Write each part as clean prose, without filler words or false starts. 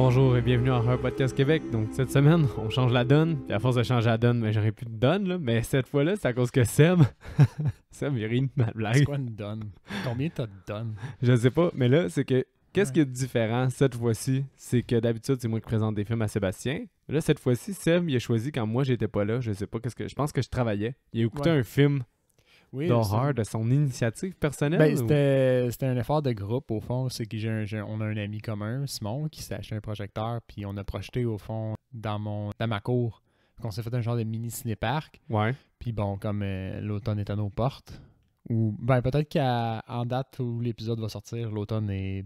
bonjour et bienvenue en un podcast Québec. Donc cette semaine, on change la donne. Puis à force de changer la donne, ben, j'aurais plus de donne. Là. Mais cette fois-là, c'est à cause que Seb... Seb, il rit de ma C'est blague. quoi une donne? Combien t'as de donnes? Je sais pas, mais là, c'est que... Qu'est-ce Ouais. qui est différent cette fois-ci? C'est que d'habitude, c'est moi qui présente des films à Sébastien. Là, cette fois-ci, Seb, il a choisi quand moi, j'étais pas là. Je sais pas qu'est-ce que... Je pense que je travaillais. Il a écouté Ouais. un film Oui, d'horreur de son initiative personnelle. Ben, ou- c'était un effort de groupe, au fond. C'est que on a un ami commun, Simon, qui s'est acheté un projecteur, puis on a projeté, au fond, dans ma cour. On s'est fait un genre de mini ciné-parc. Ouais. Puis bon, comme l'automne est à nos portes, ou ben peut-être qu'en date où l'épisode va sortir, l'automne est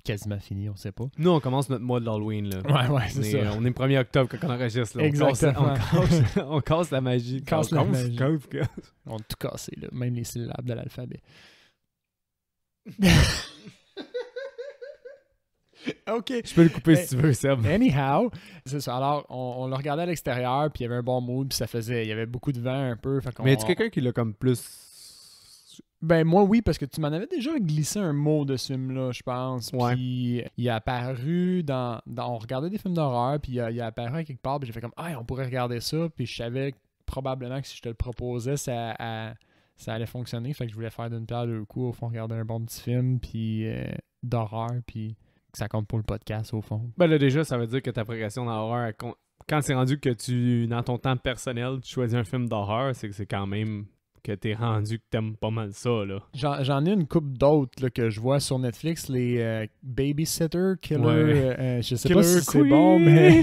quasiment fini, on sait pas. Nous, on commence notre mois de l'Halloween, là. Ouais, On est le 1er octobre quand on enregistre. Là. Exactement. On casse la magie. Casse la magie. Casse. On a tout cassé, là, même les syllabes de l'alphabet. OK. Je peux le couper si tu veux, Seb. Anyhow, c'est ça. Alors, on le regardait à l'extérieur, puis il y avait un bon mood, puis il y avait beaucoup de vent un peu. Fait qu'on- Mais y a quelqu'un qui l'a comme plus... Ben, moi, oui, parce que tu m'en avais déjà glissé un mot de ce film-là, je pense. Ouais. Puis, il a apparu on regardait des films d'horreur, puis il a apparu à quelque part, puis j'ai fait comme, ah, on pourrait regarder ça, puis je savais probablement que si je te le proposais, ça allait fonctionner. Fait que je voulais faire d'une pierre deux coups, au fond, regarder un bon petit film, puis d'horreur, puis que ça compte pour le podcast, au fond. Ben là, déjà, ça veut dire que ta progression dans l'horreur, quand c'est rendu que dans ton temps personnel, tu choisis un film d'horreur, c'est que c'est quand même que t'es rendu que t'aimes pas mal ça, là. J'en ai une couple d'autres là, que je vois sur Netflix, les Babysitter Killer. Ouais. Je sais Killer pas si c'est Queen. bon, mais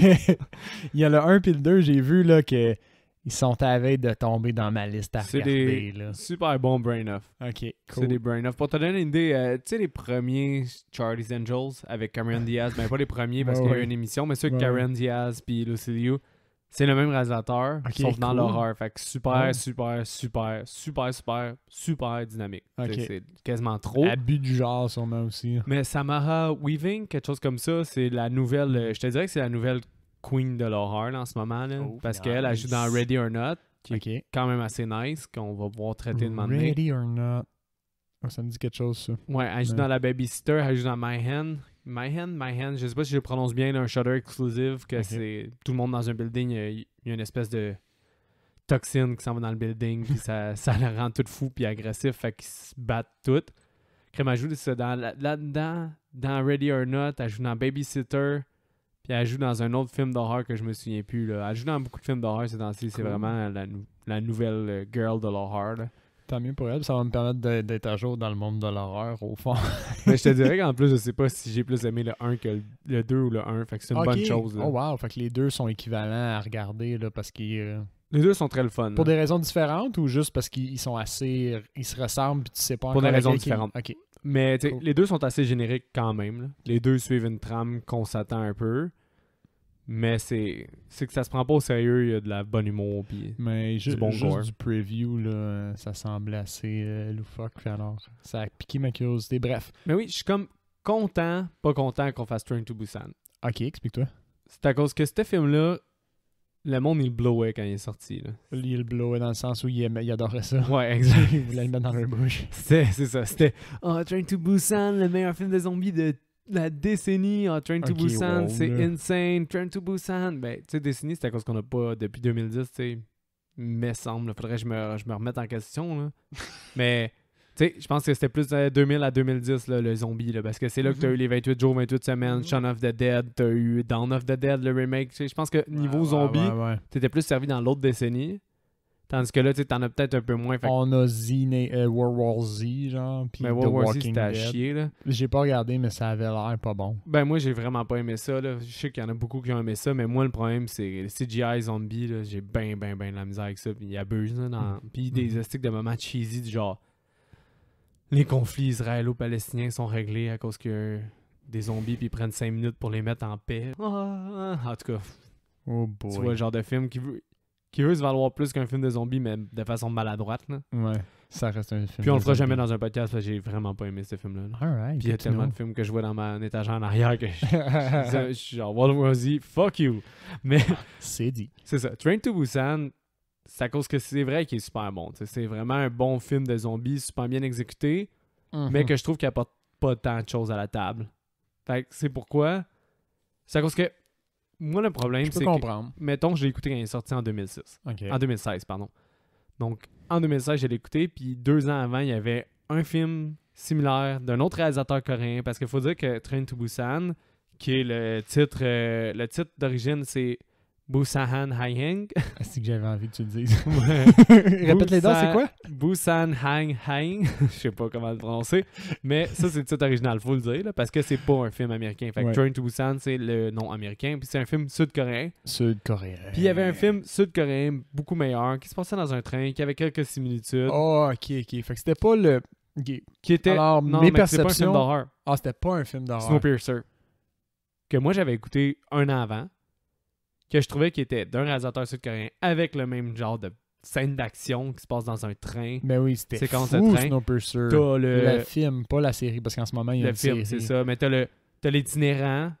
il y a le 1 puis le 2, j'ai vu là, que ils sont à la veille de tomber dans ma liste à C'est regarder. des Là. super bons brain-off. Ok, C'est cool. des brain-off. Pour te donner une idée, tu sais les premiers Charlie's Angels avec Cameron Diaz, ben pas les premiers parce Ouais, qu'il y a eu ouais. une émission, mais ceux avec Ouais, Cameron Diaz puis Lucy Liu, c'est le même réalisateur, Ok, sauf dans cool. l'horreur. Fait que super, Ouais. super dynamique. Ok. C'est quasiment trop. Abus du genre, sûrement aussi. Mais Samara Weaving, quelque chose comme ça, c'est la nouvelle, je te dirais que c'est la nouvelle queen de l'horreur là, en ce moment. Là, Oh, parce qu'elle elle joue dans Ready or Not, qui est Ok. quand même assez nice, qu'on va pouvoir traiter de moment donné. Ready or not. Oh, ça me dit quelque chose, ça. Ouais, elle joue Ouais. dans La Babysitter, elle joue dans My Hand, je sais pas si je le prononce bien, là, un Shudder exclusive, que Ok. c'est tout le monde dans un building, il y a une espèce de toxine qui s'en va dans le building, puis ça le rend tout fou puis agressif, fait qu'ils se battent toutes. Crème, elle joue là-dedans, dans Ready or Not, elle joue dans Babysitter, puis elle joue dans un autre film d'horreur que je me souviens plus. Là. Elle joue dans beaucoup de films d'horreur ces temps-ci, c'est Cool. vraiment la nouvelle girl de l'horreur. là. Tant mieux pour elle, ça va me permettre d'être à jour dans le monde de l'horreur, au fond. Mais je te dirais qu'en plus, je sais pas si j'ai plus aimé le 1 que le 2 ou le 1, fait que c'est une bonne Ok. chose. Là. Oh wow, fait que les deux sont équivalents à regarder là, parce qu'ils... Les deux sont très le fun. Pour là. des raisons différentes ou juste parce qu'ils sont assez... Ils se ressemblent puis tu sais pas Pour des encore raisons lequel qui- différentes. Ok. Mais tu sais, Cool. les deux sont assez génériques quand même. là. Les deux suivent une trame qu'on s'attend un peu. Mais c'est que ça se prend pas au sérieux, il y a de la bonne humour. Puis... Mais bon juste gore. du preview, là, ça semblait assez loufoque. Puis alors, ça a piqué ma curiosité. Bref. Mais oui, je suis comme pas content qu'on fasse Train to Busan. Ok, explique-toi. C'est à cause que ce film-là, le monde, il le blowait quand il est sorti. Là. Il le blowait dans le sens où il adorait ça. Ouais, exact. Il voulait le mettre dans leur bouche. C'est ça. C'était Train to Busan, le meilleur film de zombies de la décennie. Train to Ok, Busan, wow, c'est là. insane. Train to Busan. Ben, tu sais, décennie, c'est à cause qu'on n'a pas, depuis 2010, tu sais, me semble. Faudrait que je me remette en question. Là. Mais, tu sais, je pense que c'était plus 2000 à 2010, là, le zombie. Là, parce que c'est là que tu as eu les 28 jours, 28 semaines, Shaun of the Dead, tu as eu Dawn of the Dead, le remake. Tu sais, je pense que niveau zombie, Ouais. t'étais plus servi dans l'autre décennie. Tandis que là, tu sais, t'en as peut-être un peu moins. Fait que On a World War Z, genre, puis mais The World War Z, Walking c'était à Dead. chier, là. J'ai pas regardé, mais ça avait l'air pas bon. Ben, moi, j'ai vraiment pas aimé ça, là. Je sais qu'il y en a beaucoup qui ont aimé ça, mais moi, le problème, c'est les CGI zombies, là. J'ai ben de la misère avec ça. Puis ils abusent, là. Puis des astiques de moments cheesy, du genre... Les conflits israélo-palestiniens sont réglés à cause que des zombies, puis ils prennent 5 minutes pour les mettre en paix. En tout cas, Oh tu boy. vois le genre de film qui veut se valoir plus qu'un film de zombies, mais de façon maladroite, là. Ouais, ça reste un film. Puis on le de fera jamais zombies. dans un podcast, parce que j'ai vraiment pas aimé ce film-là. là. Alright. Puis il y a good to tellement know. de films que je vois dans mon étagère en arrière que je suis genre World War Z, fuck you. Mais C'est dit. c'est ça. Train to Busan, c'est à cause que c'est vrai qu'il est super bon. T'sais. C'est vraiment un bon film de zombies, super bien exécuté, mais que je trouve qu'il apporte pas tant de choses à la table. Fait que c'est pourquoi C'est à cause que moi, le problème, Je peux c'est que, comprendre. mettons, je l'ai écouté quand il est sorti en 2006. Ok. En 2016, pardon. Donc, en 2016, je l'ai écouté, puis 2 ans avant, il y avait un film similaire d'un autre réalisateur coréen, parce qu'il faut dire que Train to Busan, qui est le titre d'origine, c'est Busan Haeng. C'est que j'avais envie que tu le dises. Ouais. Répète les dents, c'est quoi? Busan Hang Hang. Je sais pas comment le prononcer. Mais ça, c'est le titre original, faut le dire, là, parce que c'est pas un film américain. Fait que Ouais. Train to Busan, c'est le nom américain. Puis c'est un film sud-coréen. Sud-coréen. Puis il y avait un film sud-coréen beaucoup meilleur qui se passait dans un train, qui avait quelques similitudes. Oh, ok. Fait que c'était pas le. Ok. Qui était. Alors, non, mes mais c'est pas un film perceptions. d'horreur. Ah, c'était pas un film d'horreur. Snowpiercer. Que moi, j'avais écouté un an avant. Que je trouvais qu'il était d'un réalisateur sud-coréen avec le même genre de scène d'action qui se passe dans un train. Mais oui, c'était Séquence de fou, train. Snowpiercer. T'as Le le film, pas la série, parce qu'en ce moment, il y a le une film, série. c'est ça. Mais t'as l'itinérant.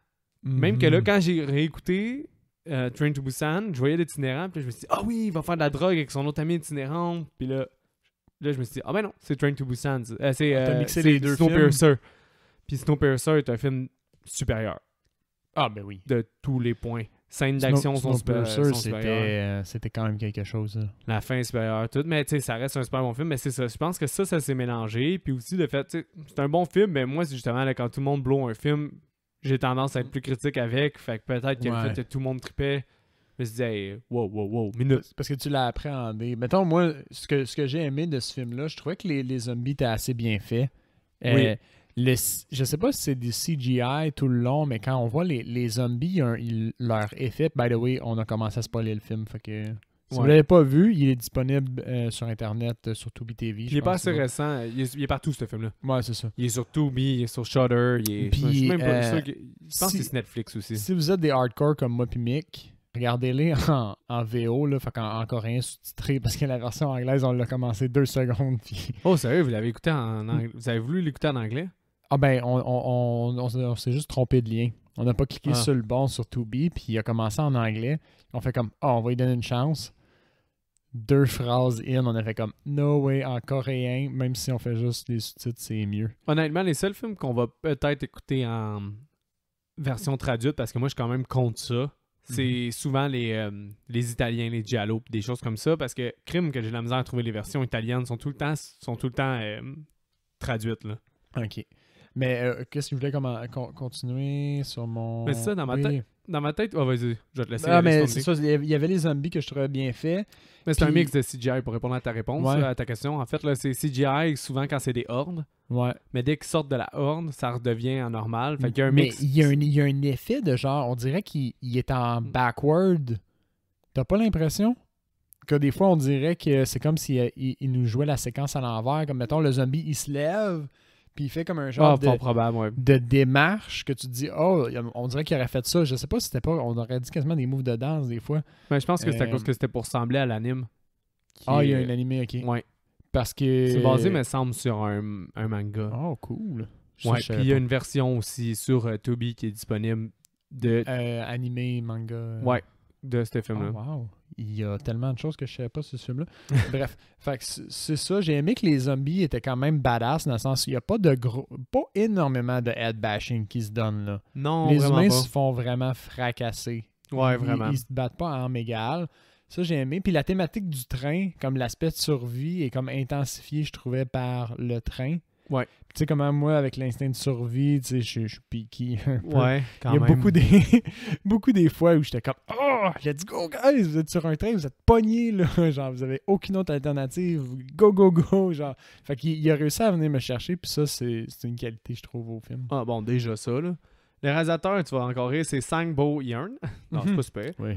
Même Mhm. que là, quand j'ai réécouté Train to Busan, je voyais l'itinérant, puis là, je me suis dit, ah oui, il va faire de la drogue avec son autre ami itinérant. Puis là, je me suis dit, ah ben non, c'est Train to Busan. t'as mixé c'est les deux Snowpiercer. Puis Snowpiercer est un film supérieur Ah, ben oui. de tous les points. Scènes d'action sont Snowpiercer, supérieures. c'était quand même quelque chose. Là. La fin est supérieure, tout. Mais tu sais, ça reste un super bon film. Mais c'est ça. Je pense que ça s'est mélangé. Puis aussi, le fait, tu sais, c'est un bon film. Mais moi, c'est justement, là, quand tout le monde blow un film, j'ai tendance à être plus critique avec. Fait que peut-être que le Ouais. fait que tout le monde tripait, je me suis dit, hey, wow, minute. Parce que tu l'as appréhendé. Mettons, moi, ce que j'ai aimé de ce film-là, je trouvais que les zombies étaient assez bien faits. Oui. Je sais pas si c'est du CGI tout le long, mais quand on voit les zombies, leur effet, by the way, on a commencé à spoiler le film. Fait que, si vous Ouais. l'avez pas vu, il est disponible sur Internet, sur Tubi TV. Il est pas assez récent. Il est partout, ce film-là. Ouais, c'est ça. Il est sur Tubi, il est sur Shudder. Puis, je suis même pas sûr que. Je pense si- que c'est Netflix aussi. Si vous êtes des hardcore comme moi puis Mick, regardez-les en VO, là, fait en coréen sous-titré, parce que la version anglaise, on l'a commencé 2 secondes. Puis... Oh, sérieux, vous l'avez écouté en anglais? Vous avez voulu l'écouter en anglais? Ah ben, on s'est juste trompé de lien. On n'a pas cliqué Ah. sur le bon sur Tubi, puis il a commencé en anglais. On fait comme, on va lui donner une chance. 2 phrases in, on a fait comme, no way, en coréen, même si on fait juste les sous-titres, c'est mieux. Honnêtement, les seuls films qu'on va peut-être écouter en version traduite, parce que moi, je suis quand même contre ça, c'est souvent les Italiens, les Giallo, pis des choses comme ça, parce que crime que j'ai de la misère à trouver les versions italiennes sont tout le temps traduites, là. OK. Mais qu'est-ce que je voulais continuer sur mon... Mais c'est ça, dans ma tête. Dans ma tête, vas-y, je vais te laisser. Ah, aller mais sur ton c'est ça, il y avait les zombies que je trouvais bien faits. Mais c'est un Puis- mix de CGI pour répondre à ta réponse, Ouais. à ta question. En fait, là, c'est CGI souvent quand c'est des hordes, Ouais. mais dès qu'ils sortent de la horde, ça redevient en normal. Fait qu'il y a un Mais mix. il y a un effet de genre, on dirait qu'il est en backward. T'as pas l'impression? Que des fois, on dirait que c'est comme s'il il nous jouait la séquence à l'envers. Comme, mettons, le zombie, il se lève, puis il fait comme un genre Ah, fort probable, ouais. de démarche que tu te dis, oh, on dirait qu'il aurait fait ça. Je sais pas si c'était pas, on aurait dit quasiment des moves de danse des fois. Mais je pense que c'est à Euh, cause que c'était pour ressembler à l'anime. Ah, il y a un animé, ok. Ouais. Parce que. C'est basé, me semble, sur un manga. Oh, cool. Ça, Ouais, je puis savais il y a pas. une version aussi sur Tubi qui est disponible de, Animé, manga. ouais, de ce Oh, film-là. wow. Il y a tellement de choses que je savais pas sur ce film-là. Bref, fait que c'est ça. J'ai aimé que les zombies étaient quand même badass dans le sens où il n'y a pas pas énormément de head bashing qui se donne là. Non, Les vraiment humains pas. se font vraiment fracasser. Ouais, Ils- vraiment. Ils se battent pas en armes égales. Ça, j'ai aimé. Puis la thématique du train, comme l'aspect de survie, est comme intensifié, je trouvais, par le train. Ouais. Puis tu sais, comment moi, avec l'instinct de survie, tu sais, je suis piqué un peu. Ouais, quand Il y a même. beaucoup des fois où j'étais comme oh, let's go guys, vous êtes sur un train, vous êtes pognés là, genre vous avez aucune autre alternative, go, genre. Fait qu'il a réussi à venir me chercher, puis ça c'est une qualité je trouve au film. Ah bon, déjà ça, là. Le réalisateur, tu vas encore rire, c'est Sang Bo Yeon. Non, c'est pas super. Oui.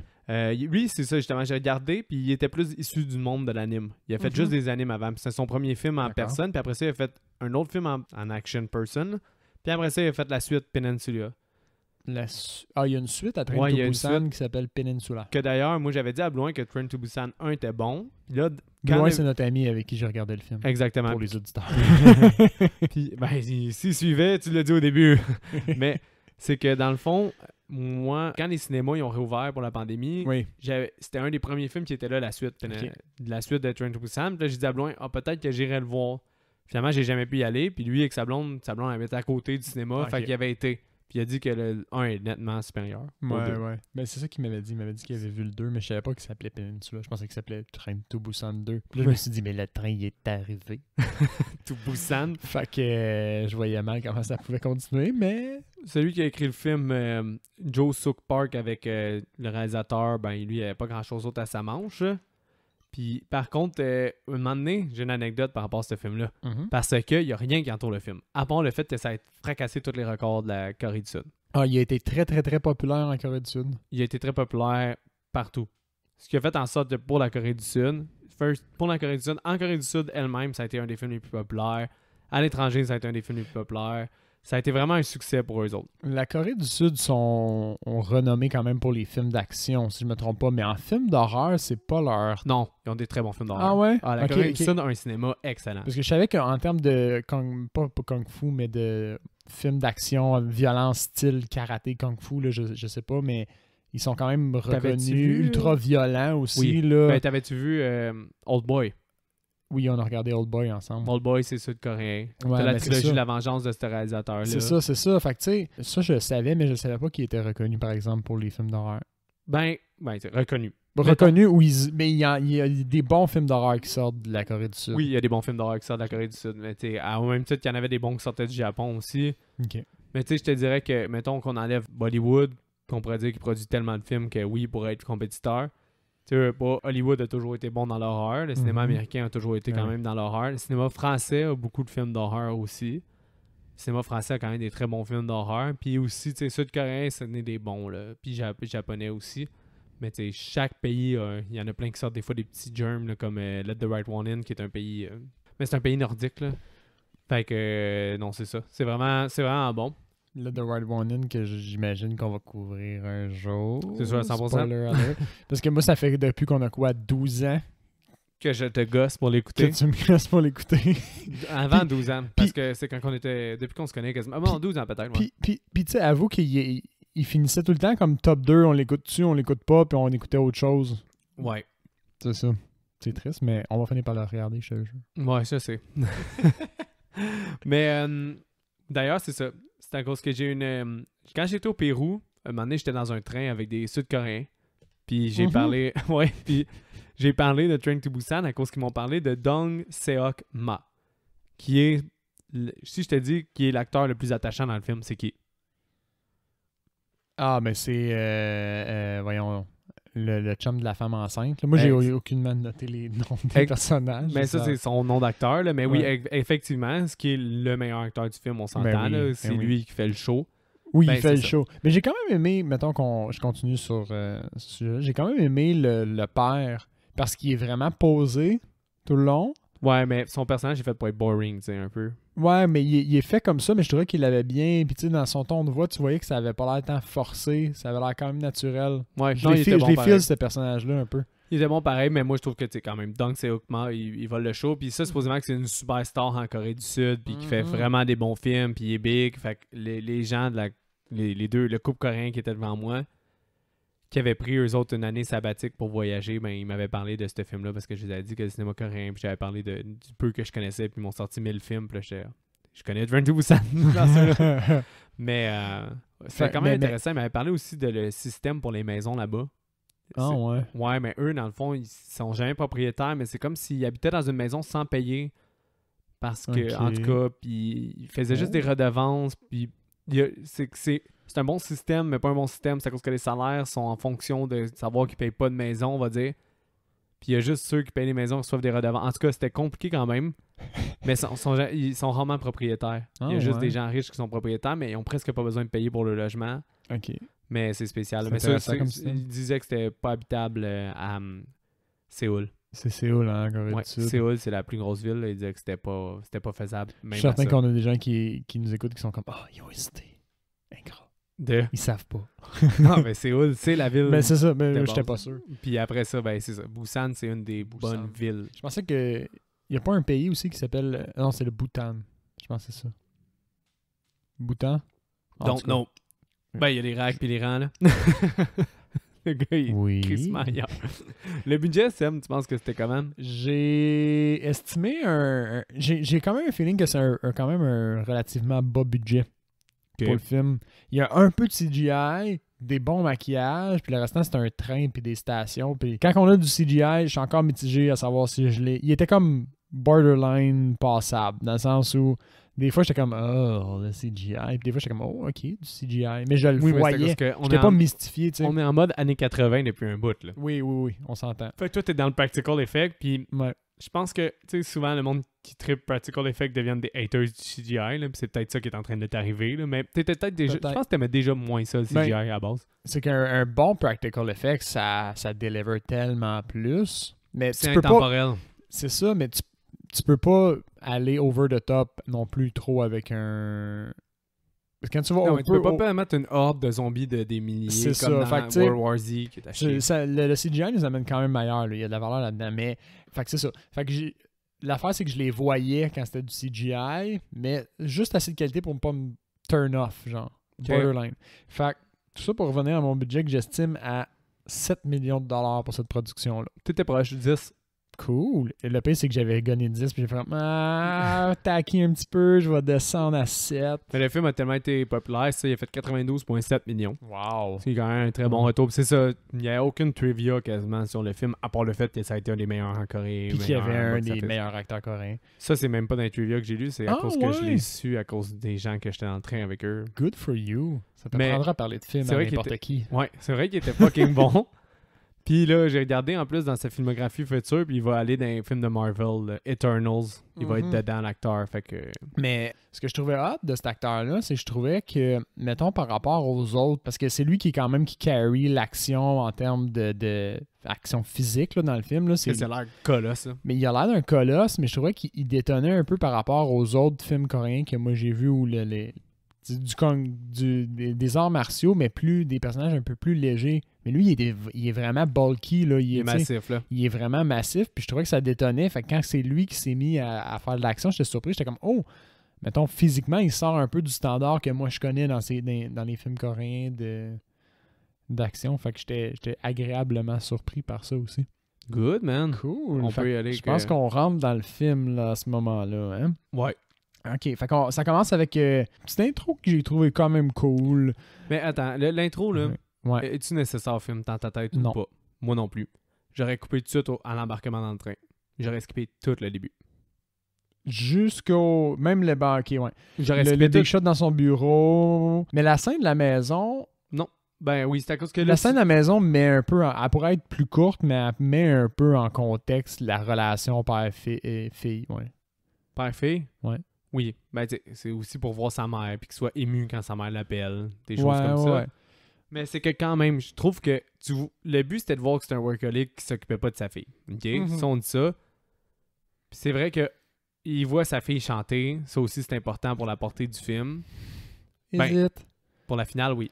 Lui, c'est ça, justement, j'ai regardé, puis il était plus issu du monde de l'anime. Il a fait Mhm. juste des animes avant, puis c'est son premier film en D'accord. personne, puis après ça, il a fait un autre film en action person, puis après ça, il a fait la suite Peninsula. Il y a une suite à Train Ouais, il y to a une Busan suite. qui s'appelle Peninsula. Que d'ailleurs, moi, j'avais dit à Blouin que Train to Busan 1 était bon. Là, quand Loin, le- c'est notre ami avec qui j'ai regardé le film. Exactement. Pour les auditeurs. Puis, ben, s'il suivait, tu l'as dit au début. Mais c'est que dans le fond, moi, quand les cinémas ils ont réouvert pour la pandémie, Oui. c'était un des premiers films qui était là, la suite, Ok. la suite de Train to Busan. Puis là, j'ai dit à Blouin, peut-être que j'irai le voir. Finalement, j'ai jamais pu y aller. Puis lui, avec sa blonde habitait à côté du cinéma. Ok. Fait qu'il avait été. Puis il a dit que le 1 est nettement supérieur au 2. Ouais. Ben, c'est ça qu'il m'avait dit. Il m'avait dit qu'il avait vu le 2, mais je savais pas qu'il s'appelait Peninsula. Je pensais qu'il s'appelait Train to Busan 2. Puis là, je me suis dit, mais le train, il est arrivé. To Busan. Fait que je voyais mal comment ça pouvait continuer, mais... Celui qui a écrit le film, Joe Suk Park, avec le réalisateur, ben lui, il avait pas grand-chose d'autre à sa manche. Puis, par contre, un moment donné, j'ai une anecdote par rapport à ce film-là. Parce qu'il n'y a rien qui entoure le film. À part le fait que ça a fracassé tous les records de la Corée du Sud. Ah, il a été très, très, très populaire en Corée du Sud. Il a été très populaire partout. Ce qui a fait en sorte que pour la Corée du Sud, pour la Corée du Sud, en Corée du Sud elle-même, ça a été un des films les plus populaires. À l'étranger, ça a été un des films les plus populaires. Ça a été vraiment un succès pour eux autres. La Corée du Sud sont renommés quand même pour les films d'action, si je me trompe pas. Mais en film d'horreur, c'est pas leur... Non, ils ont des très bons films d'horreur. Ah ouais? La Corée du Sud a un cinéma excellent. Parce que je savais qu'en termes de... pas Kung Fu, mais de films d'action, violence, style karaté, Kung Fu, là, je sais pas, mais ils sont quand même reconnus ultra violents aussi. Oui. Là. Ben, t'avais-tu vu Old Boy? Oui, on a regardé Old Boy ensemble. Old Boy, c'est sud-coréen. Ouais, t'as la trilogie de la vengeance de ce réalisateur-là. C'est ça. Fait que tu sais, ça je savais, mais je savais pas qu'il était reconnu, par exemple, pour les films d'horreur. Ben c'est reconnu. Reconnu, mais il y a des bons films d'horreur qui sortent de la Corée du Sud. Oui, il y a des bons films d'horreur qui sortent de la Corée du Sud. Mais tu sais, au même titre qu'il y en avait des bons qui sortaient du Japon aussi. OK. Mais tu sais, je te dirais que, mettons qu'on enlève Bollywood, qu'on pourrait dire qu'il produit tellement de films que oui, il pourrait être compétiteur. Tu sais, Hollywood a toujours été bon dans l'horreur. Le cinéma américain a toujours été quand même dans l'horreur. Le cinéma français a beaucoup de films d'horreur aussi. Le cinéma français a quand même des très bons films d'horreur. Puis aussi, tu sais, sud-coréen, ça n'est des bons, là. Puis japonais aussi. Mais tu sais, chaque pays, il y en a plein qui sortent des fois des petits germs, là, comme Let the Right One In, qui est un pays... mais c'est un pays nordique, là. Fait que, non, c'est ça. C'est vraiment bon. Let the Right One In, que j'imagine qu'on va couvrir un jour. C'est sûr, à 100%. Spoiler alert. Parce que moi, ça fait depuis qu'on a 12 ans que je te gosse pour l'écouter. Que tu me gosses pour l'écouter. Avant 12 ans. Parce que c'est quand on était... Depuis qu'on se connaît quasiment. Bon, 12 ans peut-être. Ouais. Puis tu sais, avoue qu'il finissait tout le temps comme top 2. On l'écoute-tu, on l'écoute pas, puis on écoutait autre chose. Ouais. C'est ça. C'est triste, mais on va finir par le regarder, je te jure. Ouais, ça c'est. Mais d'ailleurs, c'est ça. C'est à cause que j'ai une... quand j'étais au Pérou, un moment donné, j'étais dans un train avec des Sud-Coréens. Puis j'ai parlé... Ouais, puis j'ai parlé de Train to Busan à cause qu'ils m'ont parlé de Dong Seok Ma. Qui est... Si je te dis qui est l'acteur le plus attachant dans le film, c'est qui? Ah, mais c'est... voyons... Le chum de la femme enceinte. Là. Moi, j'ai aucunement noté les noms des personnages. Mais ça, c'est son nom d'acteur. Là. Mais oui, effectivement, ce qui est le meilleur acteur du film, on s'entend. C'est lui qui fait le show. Oui, il fait le show. Mais j'ai quand même aimé, mettons je continue sur ce sujet, j'ai quand même aimé le père parce qu'il est vraiment posé tout le long. Ouais, mais son personnage est fait pour être boring, tu sais, un peu. Ouais, mais il est fait comme ça, mais je trouvais qu'il l'avait bien. Puis tu sais, dans son ton de voix, tu voyais que ça avait pas l'air tant forcé. Ça avait l'air quand même naturel. Ouais, je les file, ce personnage-là, un peu. Il était bon pareil, mais moi, je trouve que, tu sais, quand même, Dong Seok-ma, il vole le show. Puis ça, supposément que c'est une superstar en Corée du Sud, puis qui fait vraiment des bons films, puis il est big. Fait que les gens, les deux, le couple coréen qui était devant moi, qui avaient pris eux autres une année sabbatique pour voyager, ben ils m'avaient parlé de ce film-là parce que je les avais dit que le cinéma coréen, puis j'avais parlé du peu que je connaissais, puis ils m'ont sorti 1000 films, puis là, je connais Train to Busan. Mais c'était quand même intéressant. Ils m'avaient parlé aussi de le système pour les maisons là-bas. Ah ouais? Ouais, mais eux, dans le fond, ils sont jamais propriétaires, mais c'est comme s'ils habitaient dans une maison sans payer. Parce que, en tout cas, puis ils faisaient juste des redevances, puis c'est un bon système, mais pas un bon système. C'est à cause que les salaires sont en fonction de savoir qu'ils payent pas de maison, on va dire. Puis il y a juste ceux qui payent les maisons qui reçoivent des redevances. En tout cas, c'était compliqué quand même. Mais ils sont rarement propriétaires. Il y a juste des gens riches qui sont propriétaires, mais ils ont presque pas besoin de payer pour le logement. OK. Mais c'est spécial. C'est mais ça, comme ils disaient que c'était pas habitable à Séoul. C'est Séoul, hein, en Corée du Sud. Séoul, c'est la plus grosse ville. Ils disaient que c'était pas faisable. Je suis certain qu'on a des gens qui nous écoutent qui sont comme « Ah, ils ont hésité. Ingrat. » Ils savent pas. Non, mais Séoul, c'est la ville. Mais c'est ça, mais j'étais pas sûr. Puis après ça, ben c'est ça. Busan, c'est une des bonnes villes. Je pensais que il y a pas un pays aussi qui s'appelle... Non, c'est le Bhoutan. Je pense que c'est ça. Bhoutan? Donc, non. Ben, il y a les racks puis les rangs, là. Le gars, il crisse ailleurs. Le budget, Sam, tu penses que c'était comment? J'ai estimé j'ai quand même un feeling que c'est quand même un relativement bas budget pour le film. Il y a un peu de CGI, des bons maquillages, puis le restant, c'est un train puis des stations. Puis quand on a du CGI, je suis encore mitigé à savoir si je l'ai... Il était comme borderline passable, dans le sens où des fois, j'étais comme « Oh, le CGI », puis des fois, j'étais comme « Oh, OK, du CGI ». Mais je le voyais. J'étais pas mystifié, tu sais. On est en mode années 80 depuis un bout, là. Oui, on s'entend. Fait que toi, t'es dans le practical effect, puis Ouais. je pense que, tu sais, souvent, le monde qui trippe practical effect deviennent des haters du CGI, là, puis c'est peut-être ça qui est en train de t'arriver, là, mais t'étais peut-être déjà... Je pense que t'aimais déjà moins ça, le CGI, à la base. C'est qu'un bon practical effect, ça deliver tellement plus, mais C'est tu peux intemporel. pas... C'est ça, mais tu peux pas aller over the top non plus trop avec un... Parce que quand tu vas... Non, tu peux pas mettre une horde de zombies de des milliers c'est comme ça. dans Fait que, World War Z qui est à chier. le CGI nous amène quand même ailleurs, là. Il y a de la valeur là-dedans, mais... Fait que c'est ça. Fait que l'affaire, c'est que je les voyais quand c'était du CGI, mais juste assez de qualité pour ne pas me turn off, genre. Okay. Borderline. Fait que tout ça pour revenir à mon budget que j'estime à 7 millions de dollars pour cette production-là. T'étais proche de 10. Cool. Et le pire, c'est que j'avais gagné 10, puis j'ai fait taquer un petit peu, je vais descendre à 7. Mais le film a tellement été populaire, ça, il a fait 92,7 millions. Wow. C'est quand même un très bon retour. Puis c'est ça, il n'y a aucune trivia quasiment sur le film, à part le fait que ça a été un des meilleurs en Corée. Puis qu'il y avait un des meilleurs acteurs coréens. Ça, c'est même pas dans les trivia que j'ai lu, c'est à cause que je ouais. l'ai su à cause des gens que j'étais dans le train avec eux. Good for you. Ça te Mais prendra à parler de films c'est à vrai n'importe qui. Ouais, c'est vrai qu'il était fucking bon. Puis là, j'ai regardé en plus dans sa filmographie future, puis il va aller dans un film de Marvel, Eternals. Il va être dedans, l'acteur. Fait que... Mais ce que je trouvais hot de cet acteur-là, c'est que je trouvais que, mettons, par rapport aux autres, parce que c'est lui qui est quand même qui carry l'action en termes de action physique là, dans le film. Là, c'est l'air colosse. Ça. Mais il a l'air d'un colosse, mais je trouvais qu'il détonnait un peu par rapport aux autres films coréens que moi j'ai vus où des arts martiaux, mais plus des personnages un peu plus légers. Mais lui, il est vraiment bulky. Là. Il est massif. Là. Il est vraiment massif. Puis je trouvais que ça détonnait. Fait que quand c'est lui qui s'est mis à faire de l'action, j'étais surpris. J'étais comme, oh, mettons, physiquement, il sort un peu du standard que moi je connais dans les films coréens d'action. Fait que j'étais agréablement surpris par ça aussi. Good, man. Cool. On peut y aller. Je pense qu'on rentre dans le film là, à ce moment-là. Hein? Ouais. OK, fait ça commence avec une petite intro que j'ai trouvé quand même cool. Mais attends, l'intro, là, ouais. est-tu nécessaire au film dans ta tête ou pas? Moi non plus. J'aurais coupé tout de suite à l'embarquement dans le train. J'aurais skippé tout le début. Jusqu'au... Même le banquet, ouais. J'aurais skippé le shot dans son bureau. Mais la scène de la maison... Non. Ben oui, c'est à cause que... La scène de la maison met un peu... Elle pourrait être plus courte, mais elle met un peu en contexte la relation père-fille, ouais. Père-fille? Ouais. Oui, ben c'est aussi pour voir sa mère puis qu'il soit ému quand sa mère l'appelle, des choses comme ça. Mais c'est que quand même, je trouve que le but c'était de voir que c'est un workaholic qui s'occupait pas de sa fille. OK? Si on dit ça. Puis c'est vrai que il voit sa fille chanter, ça aussi c'est important pour la portée du film. Pour la finale, oui.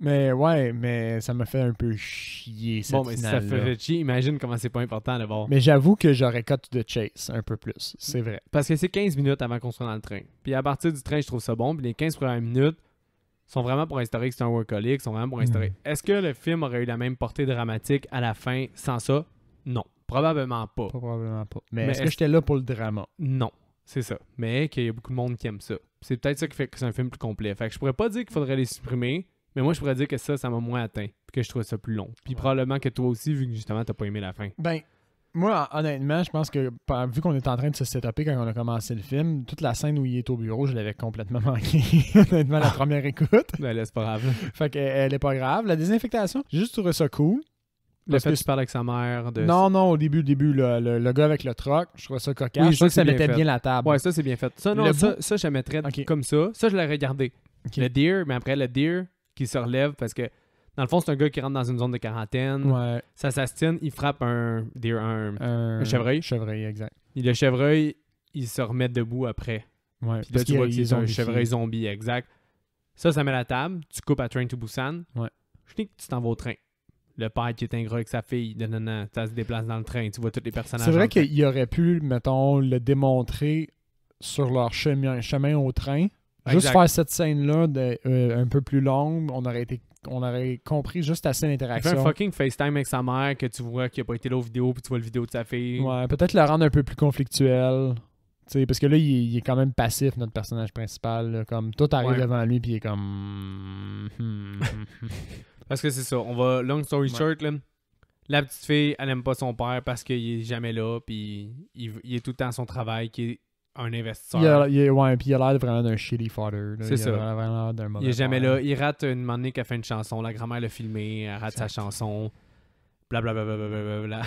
Mais ça me fait un peu chier cette finale. Bon, mais si ça fait chier, imagine comment c'est pas important de voir. Mais j'avoue que j'aurais cut to the chase un peu plus, c'est vrai. Parce que c'est 15 minutes avant qu'on soit dans le train. Puis à partir du train, je trouve ça bon. Puis les 15 premières minutes sont vraiment pour instaurer que c'est un workaholic, sont vraiment pour instaurer. Est-ce que le film aurait eu la même portée dramatique à la fin sans ça? Non. Probablement pas. Probablement pas. Mais est-ce que j'étais là pour le drama? Non. C'est ça. Mais qu'il y a beaucoup de monde qui aime ça. C'est peut-être ça qui fait que c'est un film plus complet. Fait que je pourrais pas dire qu'il faudrait les supprimer. Mais moi, je pourrais dire que ça m'a moins atteint. Puis que je trouvais ça plus long. Puis probablement que toi aussi, vu que justement, t'as pas aimé la fin. Ben, moi, honnêtement, je pense que vu qu'on est en train de se setuper quand on a commencé le film, toute la scène où il est au bureau, je l'avais complètement manqué. Honnêtement, la première écoute. Ben là, c'est pas grave. Fait qu'elle est pas grave. La désinfectation, j'ai juste trouvé ça cool. Le fait que tu parles avec sa mère. Non, au début, le gars avec le troc, je trouvais ça cocasse. Oui, je trouvais que ça mettait bien la table. Ouais, ça, c'est bien fait. Ça, non, ça je mettrais comme ça. Ça, je l'ai regardé. Okay. Le deer, mais après, le deer qui se relève parce que dans le fond, c'est un gars qui rentre dans une zone de quarantaine. Ouais. Ça s'astine, il frappe un chevreuil. Chevreuil, exact. Et le chevreuil, il se remet debout après. Ouais. Puis là, tu vois que c'est un chevreuil zombie, exact. Ça met la table. Tu coupes à Train to Busan. Ouais. Tu t'en vas au train. Le père qui est ingrat avec sa fille, ça se déplace dans le train. Tu vois tous les personnages. C'est vrai qu'il aurait pu, mettons, le démontrer sur leur chemin au train. Juste faire cette scène-là un peu plus longue, on aurait compris juste assez l'interaction. Il fait un fucking FaceTime avec sa mère que tu vois qu'il n'a pas été là aux vidéos puis tu vois le vidéo de sa fille. Ouais, peut-être la rendre un peu plus conflictuelle. sais, parce que là, il est quand même passif, notre personnage principal. Là, comme tout arrive Ouais. devant lui, puis il est comme. Parce que c'est ça. On va, long story short, là, la petite fille, elle aime pas son père parce qu'il est jamais là, puis il est tout le temps à son travail, qui est un investisseur. Ouais, puis il a l'air vraiment d'un shitty father. Là. C'est ça. Il a vraiment l'air d'un mauvais Il est jamais père. là. Il rate une moment donné qu'elle fait une chanson. La grand-mère l'a filmé. Elle rate sa chanson. Blablabla.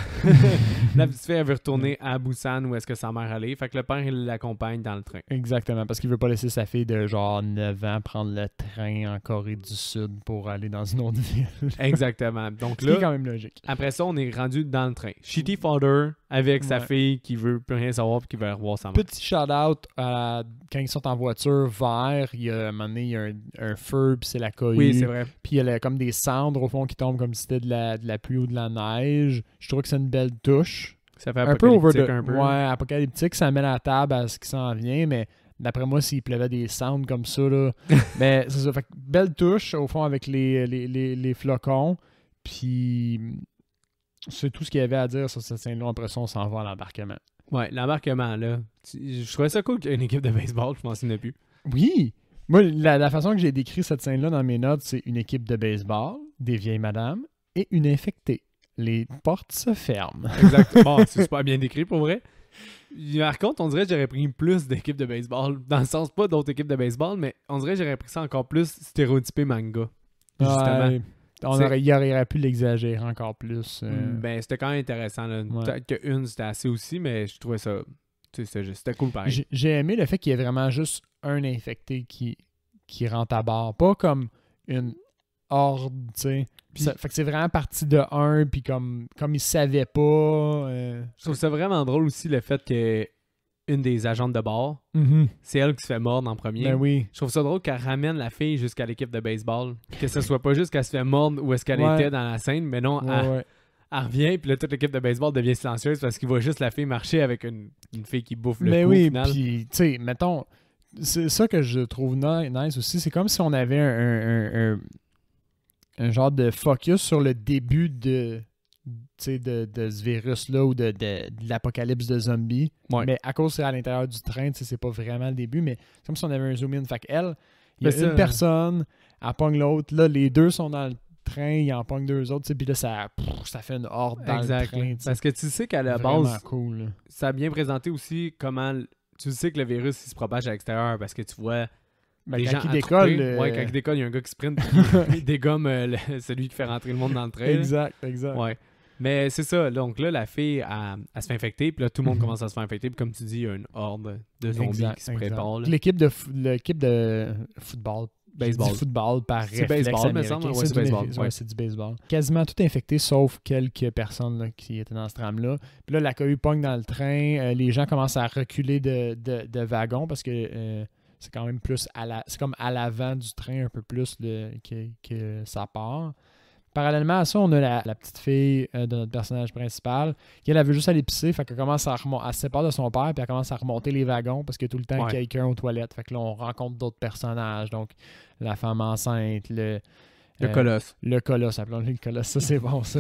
La petite fille, elle veut retourner à Busan où est-ce que sa mère allait. Fait que le père, il l'accompagne dans le train. Exactement, parce qu'il veut pas laisser sa fille de genre 9 ans prendre le train en Corée du Sud pour aller dans une autre ville. Exactement. Donc Ce qui est là, quand même logique. après ça, on est rendu dans le train. Shitty father avec sa Ouais. fille qui veut plus rien savoir et qui veut revoir sa mère. Petit shout-out quand ils sont en voiture vert, il y a un moment donné, il y a un feu, puis c'est la cohue. Oui, c'est vrai. Puis il y a comme des cendres au fond qui tombent comme si c'était de la pluie ou de la neige. Je trouve que c'est une belle touche. Ça fait Un peu over apocalyptique the... un peu. Ouais, apocalyptique, ça met la table à ce qui s'en vient, mais d'après moi, s'il pleuvait des cendres comme ça, là... mais c'est ça. Fait que belle touche, au fond, avec les flocons. Puis c'est tout ce qu'il y avait à dire sur cette scène-là. Après ça, on s'en va à l'embarquement. Ouais, l'embarquement, là. Je trouvais ça cool qu'il y ait une équipe de baseball, je m'en souvenais plus. Oui! Moi, la façon que j'ai décrit cette scène-là dans mes notes, c'est une équipe de baseball, des vieilles madames et une infectée. Les portes se ferment. Exactement. Bon, c'est super bien décrit pour vrai. Par contre, on dirait que j'aurais pris plus d'équipes de baseball. Dans le sens, pas d'autres équipes de baseball, mais on dirait que j'aurais pris ça encore plus stéréotypé manga. Justement. Ouais, il aurait pu l'exagérer encore plus. Ben, c'était quand même intéressant. Là. Ouais. Peut-être qu'une, c'était assez aussi, mais je trouvais ça. Tu sais, c'était cool pareil. J'ai aimé le fait qu'il y ait vraiment juste un infecté qui rentre à bord. Pas comme une horde, tu sais. Fait que c'est vraiment parti de un, puis comme il savait pas. Je trouve ça vraiment drôle aussi le fait que une des agentes de bord, c'est elle qui se fait mordre en premier. Ben oui. Je trouve ça drôle qu'elle ramène la fille jusqu'à l'équipe de baseball. Que ce soit pas juste qu'elle se fait mordre où est-ce qu'elle Ouais. était dans la scène, mais non, Ouais. elle revient, puis là, toute l'équipe de baseball devient silencieuse parce qu'il voit juste la fille marcher avec une fille qui bouffe le Mais coup, oui, au final. puis, tu sais, mettons, c'est ça que je trouve nice aussi. C'est comme si on avait un genre de focus sur le début de ce virus-là ou de l'apocalypse de zombies. Ouais. Mais à cause c'est à l'intérieur du train, c'est pas vraiment le début, mais c'est comme si on avait un zoom-in. Fait qu'elle, il y a Mais ça, une personne, elle pogne l'autre, là, les deux sont dans le train, ils en pognent deux autres, puis là, ça fait une horde dans exact. le train. Parce que tu sais qu'à la Vraiment base, cool. Là. ça a bien présenté aussi comment... Tu sais que le virus, il se propage à l'extérieur parce que tu vois Ben, les quand gens il décolle... attroupés. Ouais, quand il décolle, il y a un gars qui sprint il dégomme celui qui fait rentrer le monde dans le train. là. Exact. Ouais. Mais c'est ça. Donc là, la fille, elle se fait infecter. Puis là, tout le monde commence à se faire infecter. Puis comme tu dis, il y a une horde de zombies qui se préparent. là. L'équipe de football, Baseball. du football par C'est réflexe baseball, me américain. semble. Ouais, c'est baseball. Ouais, Ouais. c'est du baseball. Quasiment tout infecté, sauf quelques personnes là, qui étaient dans ce tram-là. Puis là, la cohue pogne dans le train. Les gens commencent à reculer de wagon parce que c'est quand même plus c'est comme à l'avant du train un peu plus que ça part. Parallèlement à ça, on a la petite fille de notre personnage principal qui, elle veut juste aller pisser, fait qu'elle commence elle se sépare de son père, puis elle commence à remonter les wagons parce qu'il y a tout le temps Ouais. quelqu'un aux toilettes. Fait que là, on rencontre d'autres personnages, donc la femme enceinte, Le colosse. le colosse, appelons-le le colosse, ça c'est bon ça.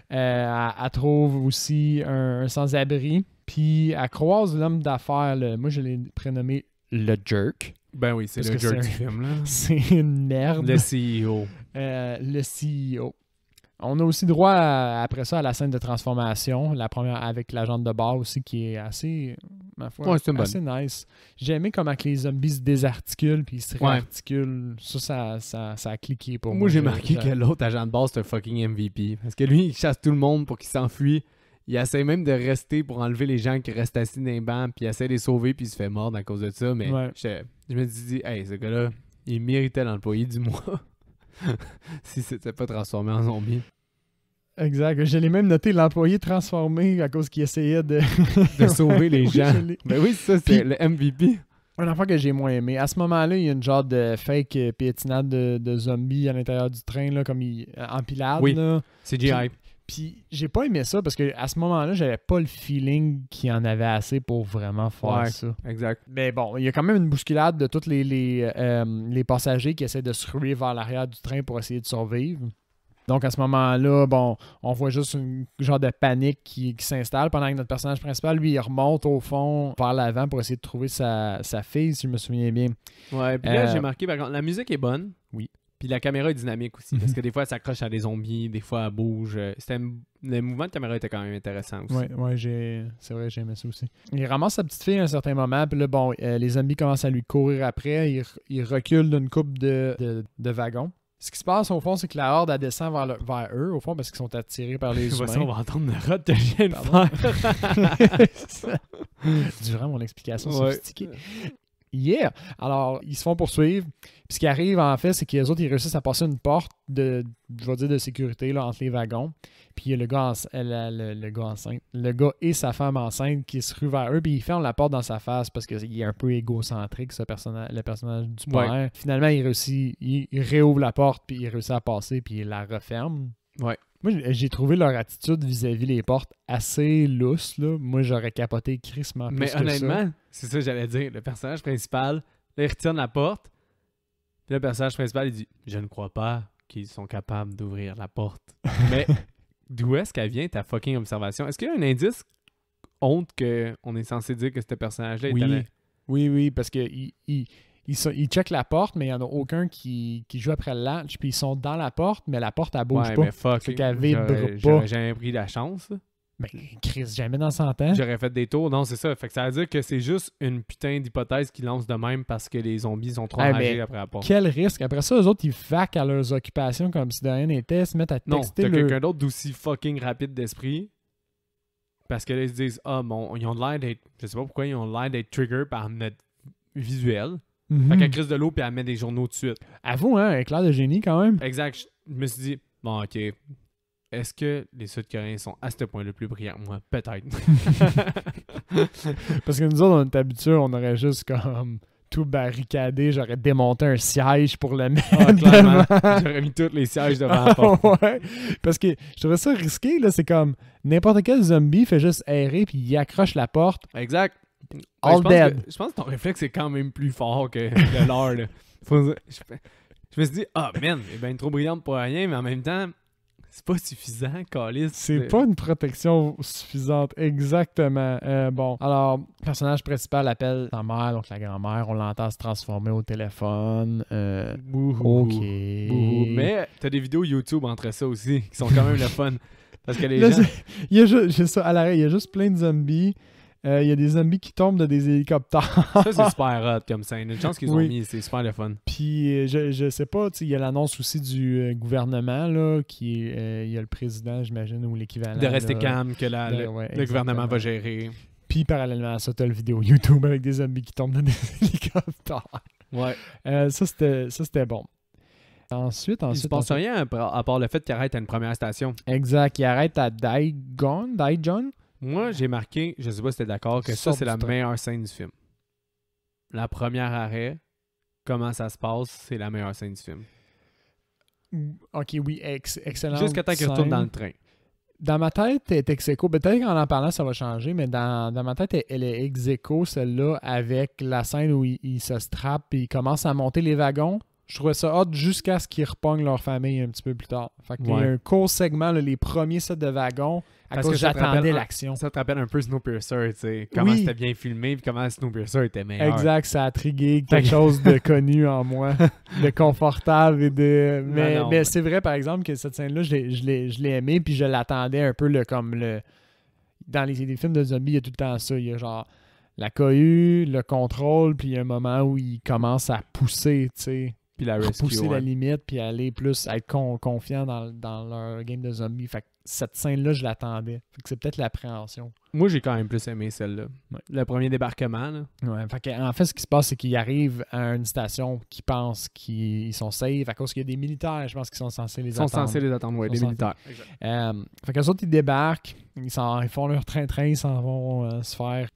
Elle trouve aussi un sans-abri, puis elle croise l'homme d'affaires, moi je l'ai prénommé le jerk. Ben oui, c'est Parce le que jerk c'est du film. Là. C'est une merde. Le CEO. Le CEO. On a aussi droit après ça à la scène de transformation, la première avec l'agente de bar aussi qui est assez, ma foi, Ouais, c'est une bonne. assez nice. J'ai aimé comment que les zombies se désarticulent puis ils se Ouais. réarticulent. Ça a cliqué pour moi. Moi, j'ai marqué que l'autre agent de base, c'est un fucking MVP. Parce que lui, il chasse tout le monde pour qu'il s'enfuit. Il essaie même de rester pour enlever les gens qui restent assis dans les bancs, puis il essaie de les sauver, puis il se fait mordre à cause de ça. Mais Ouais. je me suis dit, hey, ce gars-là, il méritait l'employé du mois. Si c'était pas transformé en zombie. Exact. Je l'ai même noté l'employé transformé à cause qu'il essayait de sauver les Oui, gens. je l'ai. Ben oui, ça, c'est Puis- le MVP. Un enfant que j'ai moins aimé. À ce moment-là, il y a une genre de fake pétinade de zombies à l'intérieur du train, là, comme empilade. Oui. Là. C'est GI. Puis j'ai pas aimé ça parce que à ce moment-là, j'avais pas le feeling qu'il y en avait assez pour vraiment faire Ouais. ça. Exact. Mais bon, il y a quand même une bousculade de tous les passagers qui essaient de se ruer vers l'arrière du train pour essayer de survivre. Donc, à ce moment-là, bon, on voit juste une genre de panique qui s'installe pendant que notre personnage principal, lui, il remonte au fond vers l'avant pour essayer de trouver sa fille, si je me souviens bien. Ouais, puis là, j'ai marqué, par contre, la musique est bonne. Oui. Puis la caméra est dynamique aussi, parce que des fois, elle s'accroche à des zombies, des fois, elle bouge. Le mouvement de caméra était quand même intéressant aussi. Ouais, c'est vrai, j'ai aimé ça aussi. Il ramasse sa petite fille à un certain moment, puis là, bon, les zombies commencent à lui courir après. Il recule d'une coupe de wagons. Ce qui se passe, au fond, c'est que la horde, elle descend vers eux, au fond, parce qu'ils sont attirés par les humains. On va entendre le rot que je viens de faire. Durant mon explication sophistiquée. Yeah! Alors, ils se font poursuivre. Puis ce qui arrive, en fait, c'est qu'ils autres, ils réussissent à passer une porte de sécurité là, entre les wagons. Puis il y a le gars et sa femme enceinte qui se ruent vers eux, puis il ferme la porte dans sa face parce qu'il est un peu égocentrique, le personnage du père. Ouais. Finalement, il réouvre la porte, puis il réussit à passer, puis il la referme. Ouais. Moi, j'ai trouvé leur attitude vis-à-vis les portes assez lousse, là. Moi, j'aurais capoté crissement plus que ça. Mais honnêtement, c'est ça que j'allais dire. Le personnage principal, là, il retire la porte, puis le personnage principal, il dit « Je ne crois pas qu'ils sont capables d'ouvrir la porte. » Mais d'où est-ce qu'elle vient, ta fucking observation? Est-ce qu'il y a un indice honte qu'on est censé dire que ce personnage-là est allé? Oui, parce que ils checkent la porte, mais il n'y en a aucun qui joue après le latch, puis ils sont dans la porte, mais la porte, elle bouge pas. Mais fuck, fait qu'elle vibre pas. J'aurais jamais pris la chance. Mais Chris, jamais dans 100 ans. J'aurais fait des tours. Non, c'est ça. Fait que ça veut dire que c'est juste une putain d'hypothèse qu'ils lancent de même parce que les zombies sont trop enragés après la porte. Quel risque. Après ça, eux autres, ils vaquent à leurs occupations comme si de rien n'était, se mettent à texter. Non, t'as quelqu'un d'autre d'aussi fucking rapide d'esprit. Parce que là, ils se disent, ils ont l'air d'être... Je sais pas pourquoi ils ont l'air d'être trigger par notre visuel. Fait qu'elle crise de l'eau puis elle met des journaux tout de suite. Avoue, hein, éclair de génie quand même. Exact. Je me suis dit, bon, ok. Est-ce que les Sud-Coréens sont à ce point le plus brillants que moi? Peut-être. Parce que nous autres, on est habitués, on aurait juste comme tout barricadé. J'aurais démonté un siège pour le mettre. Clairement. J'aurais mis tous les sièges devant la porte. Ouais. Parce que je trouvais ça risqué, là. C'est comme n'importe quel zombie fait juste errer puis il accroche la porte. Exact. All dead. Je pense que ton réflexe est quand même plus fort que le leur. Là. Je me suis dit, man, elle est bien trop brillante pour rien, mais en même temps, c'est pas suffisant, Calice. C'est pas une protection suffisante, exactement. Bon, alors, le personnage principal appelle sa mère, donc la grand-mère. On l'entend se transformer au téléphone. OK. Mais t'as des vidéos YouTube entre ça aussi, qui sont quand même le fun. Parce que les gens... Il y a juste ça, à l'arrêt, il y a juste plein de zombies. Il y a des zombies qui tombent de des hélicoptères. Ça, c'est super hot comme scène. Une chance qu'ils ont mis, c'est super le fun. Puis, je sais pas, il y a l'annonce aussi du gouvernement, là, il y a le président, j'imagine, ou l'équivalent. De rester calme, que le gouvernement va gérer. Puis, parallèlement à ça, t'as le vidéo YouTube avec des zombies qui tombent de des hélicoptères. Ouais. Ça, c'était bon. Ensuite, il se passe rien à part le fait qu'il arrête à une première station. Exact, il arrête à Daejeon. Moi, j'ai marqué, je sais pas si t'es d'accord, que ça, c'est la meilleure scène du film. La première arrêt, comment ça se passe, c'est la meilleure scène du film. Ok, oui, excellent. Jusqu'à temps qu'il retourne dans le train. Dans ma tête, elle est ex-aequo. Peut-être qu'en parlant, ça va changer, mais dans ma tête, elle est ex-aequo, celle-là, avec la scène où il se strappe et il commence à monter les wagons. Je trouvais ça hot jusqu'à ce qu'ils repognent leur famille un petit peu plus tard. Fait qu'il y a un court segment, là, les premiers sets de wagons, à cause que j'attendais l'action. Ça te rappelle un peu Snowpiercer, tu sais, comment c'était bien filmé et comment Snowpiercer était meilleur. Exact, ça a intrigué quelque chose de connu en moi, de confortable et de... Mais c'est vrai, par exemple, que cette scène-là, je l'ai aimée puis je l'attendais un peu dans les films de zombies, il y a tout le temps ça. Il y a genre la cohue, le contrôle, puis il y a un moment où ils commencent à pousser, tu sais. Puis la rescue, pousser la limite, puis aller plus être confiant dans leur game de zombies. Fait que cette scène-là, je l'attendais. Fait que c'est peut-être l'appréhension. Moi, j'ai quand même plus aimé celle-là. Ouais. Le premier débarquement, là. Ouais, fait que, en fait, ce qui se passe, c'est qu'ils arrivent à une station qui pensent qu'ils sont safe à cause qu'il y a des militaires, je pense, qui sont censés les attendre. Ils sont censés les attendre, oui, des militaires. Fait qu'eux autres, ils débarquent, ils font leur train-train, ils s'en vont se faire,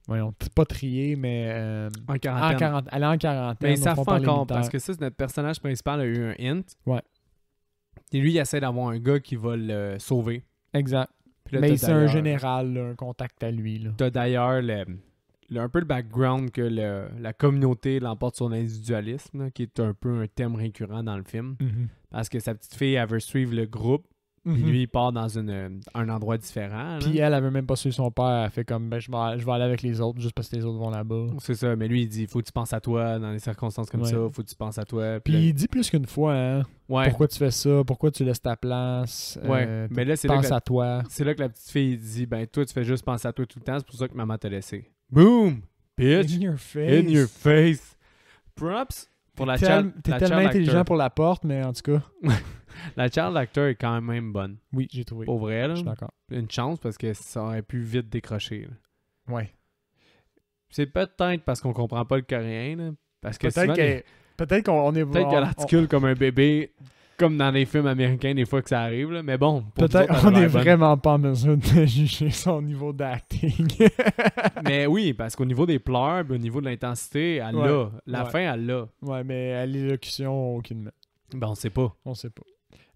pas trier, mais... en quarantaine. Aller en quarantaine. Mais ils savent pas encore, parce que ça, notre personnage principal a eu un hint. Ouais. Et lui, il essaie d'avoir un gars qui va le sauver. Exact. Là, mais c'est un général, là, un contact à lui. Tu as d'ailleurs un peu le background que la communauté l'emporte sur l'individualisme, là, qui est un peu un thème récurrent dans le film. Mm-hmm. Parce que sa petite fille, elle veut suivre le groupe, Puis lui, il part dans un endroit différent. Puis là. elle avait même pas su son père. Elle fait comme, ben, je vais aller avec les autres juste parce que les autres vont là-bas. C'est ça, mais lui, il dit faut que tu penses à toi dans des circonstances comme Ouais. ça, faut que tu penses à toi. Puis il dit plus qu'une fois, hein. ouais, Pourquoi tu fais ça? Pourquoi tu laisses ta place? ouais. Mais là, c'est là, Pense que la, à toi. c'est là que la petite fille dit ben, toi, tu fais juste penser à toi tout le temps, c'est pour ça que maman t'a laissé. Boom! Bitch! In your face. In your face! Props pour la T'es child tellement child intelligent actor. pour la porte, mais en tout cas, La child actor est quand même bonne. oui, j'ai trouvé. Pour vrai, Je là. suis d'accord. Une chance parce que ça aurait pu vite décrocher. Là. Ouais. C'est peut-être parce qu'on comprend pas le coréen, là, parce que souvent, Peut-être qu'on est... peut-être qu'elle articule comme un bébé, comme dans les films américains, des fois que ça arrive, là. Mais bon, pour nous Peut-être autres, elle a qu'on est l'air bonne. vraiment pas en mesure de juger son niveau d'acting. Mais oui, parce qu'au niveau des pleurs, puis au niveau de l'intensité, elle Ouais. l'a. La Ouais. fin, elle l'a. Ouais, mais à l'élocution, aucunement. Ben, on sait pas. On sait pas.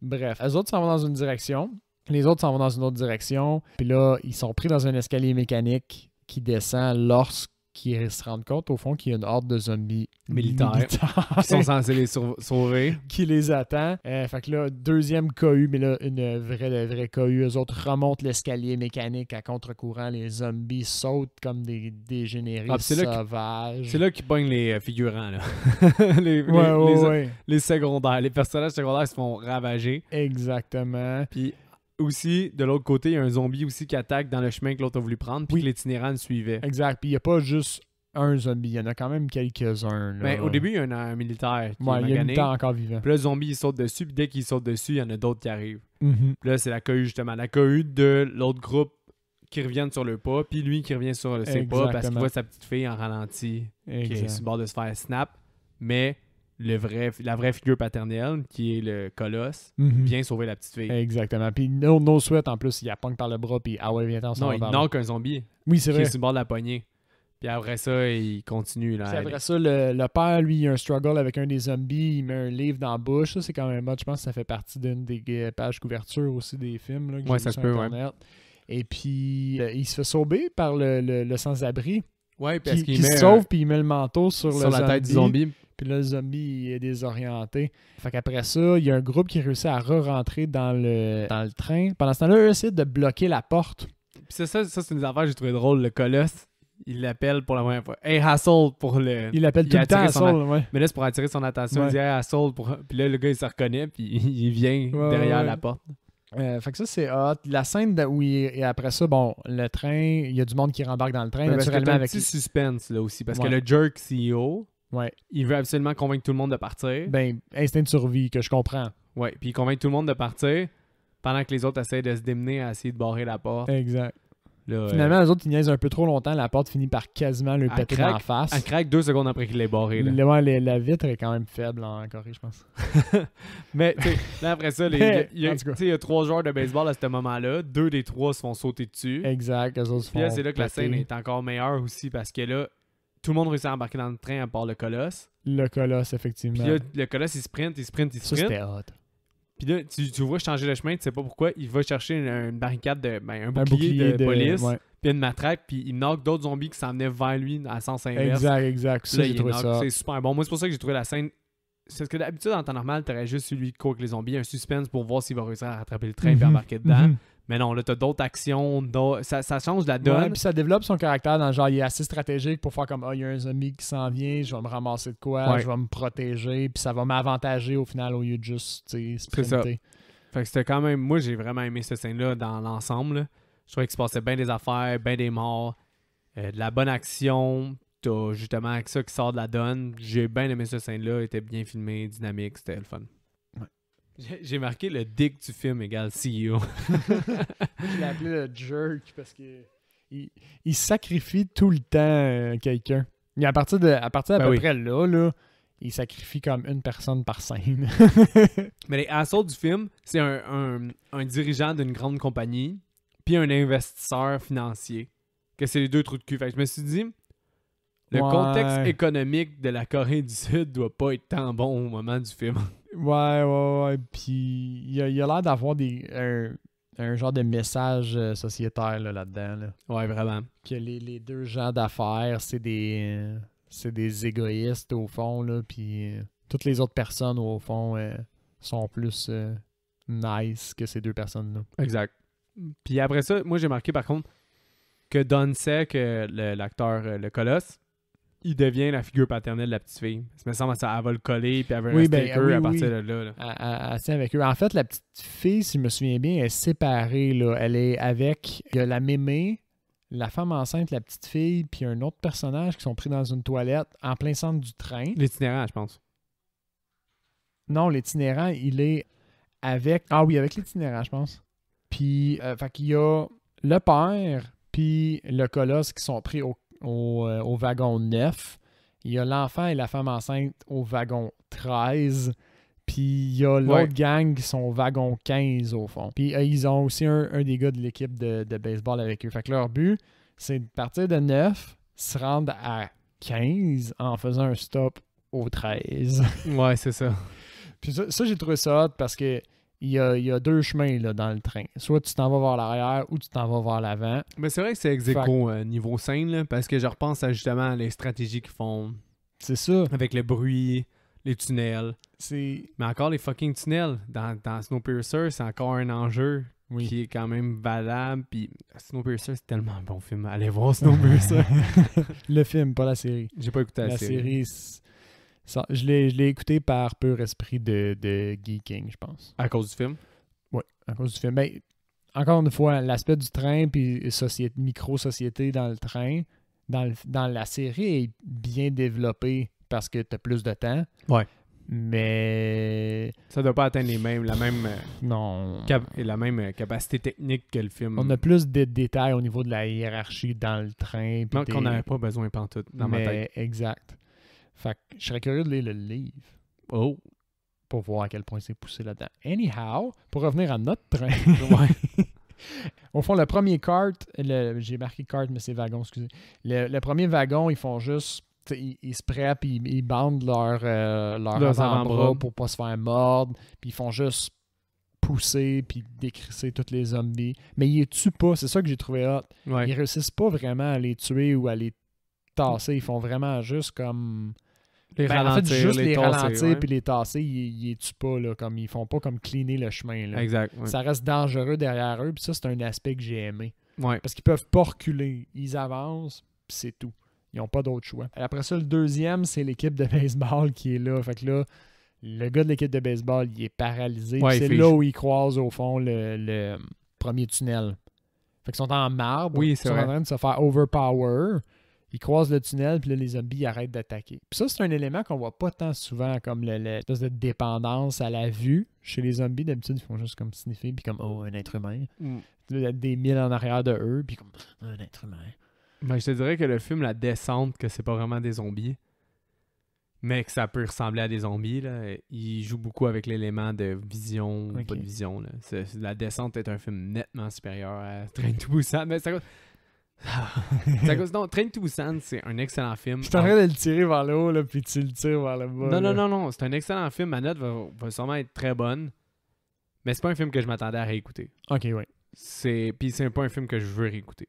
Bref, les autres s'en vont dans une direction. Les autres s'en vont dans une autre direction. Puis là, ils sont pris dans un escalier mécanique qui descend lorsqu'ils se rendent compte, au fond, qu'il y a une horde de zombies Militaires. Ils sont censés les sauver. qui les attend. Fait que là, deuxième cohue, mais là, une vraie cohue. Eux autres remontent l'escalier mécanique à contre-courant. Les zombies sautent comme des dégénérés Ah, puis c'est là que- sauvages. C'est là qu'ils pognent les figurants, là. les, Ouais. les secondaires. Les personnages secondaires se font ravager. Exactement. Puis aussi, de l'autre côté, il y a un zombie aussi qui attaque dans le chemin que l'autre a voulu prendre, puis Oui. que l'itinérant le suivait. Exact. Puis il n'y a pas juste un zombie. Il y en a quand même quelques-uns. Là. Mais au début, il y a un militaire qui ouais, est il y a magané. une temps encore vivant. Puis là, le zombie, il saute dessus, puis dès qu'il saute dessus, il y en a d'autres qui arrivent. Mhm. Puis là, c'est la cohue, justement. La cohue de l'autre groupe qui reviennent sur le pas, puis lui qui revient sur ses pas parce qu'il Exactement. voit sa petite fille en ralenti qui est Exact. sur le bord de se faire snap. Mais la vraie figure paternelle, qui est le colosse, Mhm. vient sauver la petite fille. Exactement. Puis no sweat, en plus, il la pogne par le bras, puis ah ouais, viens t'en Non, il knock un zombie Oui, c'est qui vrai. est sur le bord de la poignée. Puis après ça, il continue. Là, Puis après ça, le père, lui, il a un struggle avec un des zombies, il met un livre dans la bouche. Ça, c'est quand même hot. Je pense que ça fait partie d'une des pages couverture aussi des films. Là, que Ouais, j'ai ça vu se sur peut, ouais. Internet. Et puis, il se fait sauver par le sans-abri. Ouais, parce Qui qu'il met se sauve, puis il met le manteau sur la tête du zombie. Puis là, le zombie, il est désorienté. Fait qu'après ça, il y a un groupe qui réussit à re-rentrer dans le train. Pendant ce temps-là, eux essaient de bloquer la porte. Puis ça c'est une des affaires que j'ai trouvé drôle. Le colosse, il l'appelle pour la première fois. Hey, Hassel pour le. Il l'appelle il tout a le temps attiré à son Saul, ouais. Mais là, c'est pour attirer son attention. Ouais. Il dit Hey, Hassel pour. Puis là, le gars, il se reconnaît, puis il vient Ouais, derrière ouais. la porte. Fait que ça, c'est hot. La scène où et après ça, bon, le train, il y a du monde qui rembarque dans le train, Ouais, parce que naturellement t'as un avec... petit suspense là aussi. Parce Ouais. que le jerk CEO, Ouais. il veut absolument convaincre tout le monde de partir. Ben, instinct de survie, que je comprends. Ouais, puis il convainc tout le monde de partir pendant que les autres essayent de se démener à essayer de barrer la porte. Exact. Là, Finalement, les autres, ils niaisent un peu trop longtemps. La porte finit par quasiment le Elle péter craque. dans la face. elle craque 2 secondes après qu'il l'ait barré. Là. La vitre est quand même faible en Corée, je pense. Mais tu sais, là après ça, Mais, il y a en tout cas. tu sais, il y a 3 joueurs de baseball à ce moment-là. 2 des 3 se font sauter dessus. Exact, eux autres se Puis là, font c'est là que la péter. scène est encore meilleure aussi parce que là, tout le monde réussit à embarquer dans le train à part le colosse. Le colosse, effectivement. Puis là, le colosse, il sprint. Ça, c'était hot. Puis là, tu vois changer de chemin, tu sais pas pourquoi. Il va chercher une barricade, un Un bouclier de police, ouais. puis une matraque, puis il knock d'autres zombies qui s'en venaient vers lui à sens inverse. Exact. Puis Ça, là, j'ai il trouvé knock. ça. C'est super bon. Moi, c'est pour ça que j'ai trouvé la scène. C'est parce que d'habitude, en temps normal, t'aurais juste celui de court avec les zombies, un suspense pour voir s'il va réussir à rattraper le train et embarquer dedans. Mhm. Mais non, là, t'as d'autres actions, ça change la Ouais, donne. puis ça développe son caractère dans le genre, il est assez stratégique pour faire comme, il y a un zombie qui s'en vient, je vais me ramasser de quoi, Ouais. je vais me protéger, puis ça va m'avantager au final au lieu de juste, tu sais, C'est ça. sprinter. Fait que c'était quand même. Moi, j'ai vraiment aimé cette scène-là dans l'ensemble. Là. Je trouvais qu'il se passait bien des affaires, bien des morts, de la bonne action. T'as justement ça qui sort de la donne. J'ai bien aimé cette scène-là. Elle était bien filmée, dynamique, c'était le fun. Ouais. J'ai marqué le dick du film égale CEO. Moi, je l'ai appelé le jerk parce que il sacrifie tout le temps quelqu'un. Et à partir à Ben peu oui. près là, il sacrifie comme une personne par scène. Mais les assauts du film, c'est un dirigeant d'une grande compagnie, puis un investisseur financier. Que c'est les deux trous de cul. Fait que je me suis dit, le Ouais. contexte économique de la Corée du Sud doit pas être tant bon au moment du film. Ouais. Puis il a l'air d'avoir un genre de message sociétaire là-dedans. Là. Ouais, vraiment. Que les deux gens d'affaires, c'est des égoïstes au fond, là, puis toutes les autres personnes au fond sont plus nice que ces deux personnes-là. Exact. Puis après ça, moi, j'ai marqué, par contre, que Don sait que l'acteur, le colosse, il devient la figure paternelle de la petite fille. Ça me semble que elle va le coller, puis elle va rester avec eux à partir de là. Elle tient avec eux. En fait, la petite fille, si je me souviens bien, elle est séparée. Là. Elle est avec il y a la mémé, la femme enceinte, la petite fille, puis un autre personnage qui sont pris dans une toilette en plein centre du train. L'itinérant, je pense. Non, l'itinérant, il est avec... Ah oui, avec l'itinérant, je pense. Puis, fait qu'il y a le père, puis le colosse qui sont pris au wagon 9. Il y a l'enfant et la femme enceinte au wagon 13. Puis il y a l'autre gang qui sont au wagon 15 au fond. Puis ils ont aussi un des gars de l'équipe de baseball avec eux. Fait que leur but, c'est de partir de 9, se rendre à 15 en faisant un stop au 13. Ouais, c'est ça. Puis ça, j'ai trouvé ça hot parce que il y a deux chemins là, dans le train. Soit tu t'en vas vers l'arrière ou tu t'en vas vers l'avant. Mais c'est vrai que c'est ex-aequo niveau scène, là, parce que je repense à justement les stratégies qu'ils font. C'est ça. Avec le bruit, les tunnels. Mais encore les fucking tunnels. Dans Snowpiercer, c'est encore un enjeu qui est quand même valable. Puis Snowpiercer, c'est tellement un bon film. Allez voir Snowpiercer. Le film, pas la série. J'ai pas écouté la série. Je l'ai écouté par pur esprit de geeking, je pense. À cause du film? Oui, à cause du film. Ben, encore une fois, l'aspect du train puis micro-société dans le train, dans la série est bien développé parce que tu as plus de temps. Ouais. Mais... Ça doit pas atteindre la même capacité technique que le film. On a plus de détails au niveau de la hiérarchie dans le train. Non, qu'on n'avait pas besoin pantoute dans ma tête. Exact. Fait que je serais curieux de lire le livre. Oh! Pour voir à quel point c'est poussé là-dedans. Anyhow, pour revenir à notre train. Ouais. Au fond, le premier cart, j'ai marqué cart, mais c'est wagon, excusez. Le premier wagon, ils font juste... Ils se prêtent, puis ils bandent leurs avant-bras pour pas se faire mordre. Puis ils font juste pousser, puis décrisser tous les zombies. Mais ils les tuent pas, c'est ça que j'ai trouvé hot. Ouais. Ils réussissent pas vraiment à les tuer ou à les tasser. Ils font vraiment juste comme... ralentir, en fait, juste les ralentir puis les tasser, ils les tuent pas. Là, comme, ils font pas comme cleaner le chemin. Là. Exact. Ouais. Ça reste dangereux derrière eux. Puis ça, c'est un aspect que j'ai aimé. Ouais. Parce qu'ils peuvent pas reculer. Ils avancent, puis c'est tout. Ils n'ont pas d'autre choix. Après ça, le deuxième, c'est l'équipe de baseball qui est là. Fait que là, le gars de l'équipe de baseball, il est paralysé. Ouais, c'est là où il croise, au fond, le premier tunnel. Fait qu'ils sont en marbre. Oui, ils sont en train de se faire overpower. Ils croisent le tunnel, puis là, les zombies arrêtent d'attaquer. Puis ça, c'est un élément qu'on voit pas tant souvent, comme l'espèce de dépendance à la vue. Chez les zombies, d'habitude, ils font juste comme sniffer, puis comme « Oh, un être humain. Là, des milles en arrière de eux, puis comme « Un être humain. » Ben, je te dirais que le film, la descente, que c'est pas vraiment des zombies, mais que ça peut ressembler à des zombies, là, il joue beaucoup avec l'élément de vision ou pas de vision. Là. La descente est un film nettement supérieur à Train to Busan, mais ça... non, Train to Busan, c'est un excellent film. Je suis en train de le tirer vers le haut, là, puis tu le tires vers le bas. Non, c'est un excellent film. Ma note va sûrement être très bonne, mais c'est pas un film que je m'attendais à réécouter. Ok, oui. Puis c'est pas un film que je veux réécouter,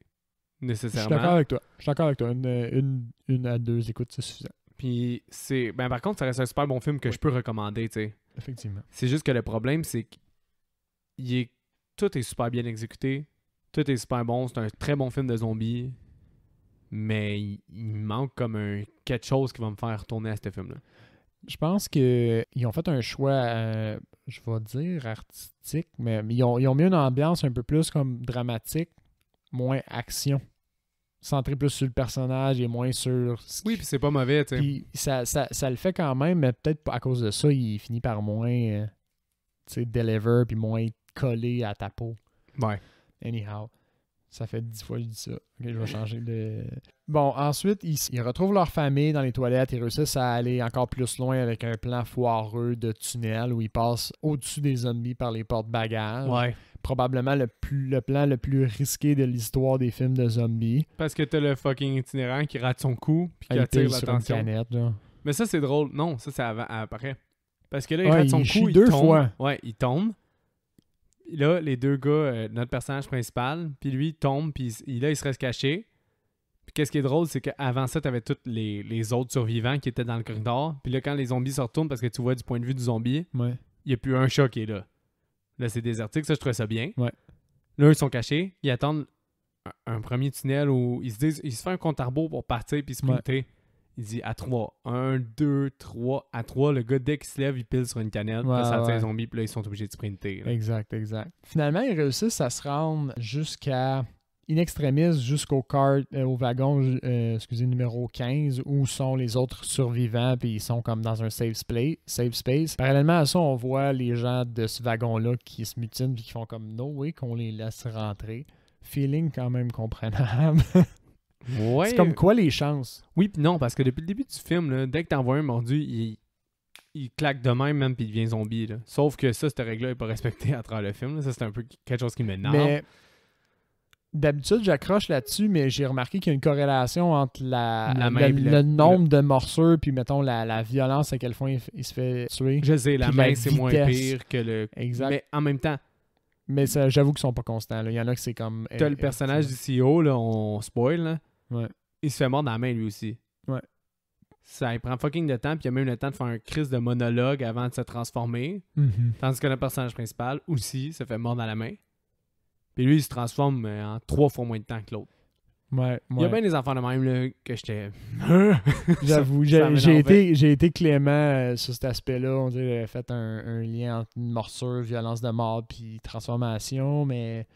nécessairement. Je suis d'accord avec toi. Une à deux écoutes, c'est suffisant. Puis c'est... Ben, par contre, ça reste un super bon film que je peux recommander, tu sais. Effectivement. C'est juste que le problème, c'est que tout est super bien exécuté. Tout est super bon. C'est un très bon film de zombies. Mais il manque comme quelque chose qui va me faire retourner à ce film-là. Je pense qu'ils ont fait un choix, je vais dire artistique, mais ils ont mis une ambiance un peu plus comme dramatique, moins action. Centré plus sur le personnage et moins sur... Oui, puis c'est pas mauvais, tu sais. Puis ça le fait quand même, mais peut-être à cause de ça, il finit par moins deliver puis moins collé à ta peau. Ouais. Anyhow, ça fait 10 fois que je dis ça. Ok, je vais changer de... Bon, ensuite, ils retrouvent leur famille dans les toilettes. Ils réussissent à aller encore plus loin avec un plan foireux de tunnel où ils passent au-dessus des zombies par les portes-bagages. Ouais. Probablement le plan le plus risqué de l'histoire des films de zombies. Parce que t'as le fucking itinérant qui rate son coup puis qui Il attire pile sur une l'attention. canette, là. Mais ça, c'est drôle. Non, ça, c'est après. Parce que là, il Ouais, rate son il coup, chie il deux tombe. fois. Ouais, il tombe. Là, les deux gars, notre personnage principal, puis lui, il tombe, puis là, il se reste caché. Puis qu'est-ce qui est drôle, c'est qu'avant ça, t'avais tous les autres survivants qui étaient dans le corridor. Puis là, quand les zombies se retournent, parce que tu vois du point de vue du zombie, Ouais. il n'y a plus un chat qui est là. Là, c'est désertique. Ça, je trouvais ça bien. Ouais. Là, ils sont cachés. Ils attendent un premier tunnel où ils se font un compte à rebours pour partir puis sprinter. Il dit à 3. 1, 2, 3. À 3, le gars, dès qu'il se lève, il pile sur une canette. Ouais, là, ça tire ouais. les zombies. Puis là, ils sont obligés de sprinter. Là. Exact. Finalement, ils réussissent à se rendre jusqu'à in extremis, jusqu'au au wagon numéro 15, où sont les autres survivants, puis ils sont comme dans un safe space. Parallèlement à ça, on voit les gens de ce wagon-là qui se mutinent puis qui font comme « No way qu'on les laisse rentrer ». Feeling quand même comprenable. Ouais. C'est comme quoi les chances? Oui, puis non, parce que depuis le début du film, là, dès que t'envoies un mordu, il claque de même puis il devient zombie. Là. Sauf que ça, cette règle-là n'est pas respectée à travers le film. Là. Ça, c'est un peu quelque chose qui m'énerve. Mais d'habitude, j'accroche là-dessus, mais j'ai remarqué qu'il y a une corrélation entre le nombre de morsures puis, mettons, la violence à quel point il se fait tuer. Je sais, la puis main, c'est moins pire que le... Exact. Mais en même temps... Mais ça, j'avoue qu'ils sont pas constants. Là. Il y en a que c'est comme... T'as le personnage du CEO, là, on spoil, là. Ouais. Il se fait mordre dans la main, lui aussi. Ouais. Ça, il prend fucking de temps, puis il y a même le temps de faire un crise de monologue avant de se transformer. Mm-hmm. Tandis que le personnage principal, aussi, se fait mordre dans la main. Puis lui, il se transforme en 3 fois moins de temps que l'autre. Ouais. Il y a bien des enfants de même là, que j'étais... J'avoue, j'ai été clément sur cet aspect-là. On dirait que j'avais fait un lien entre une morsure, violence de mort puis transformation, mais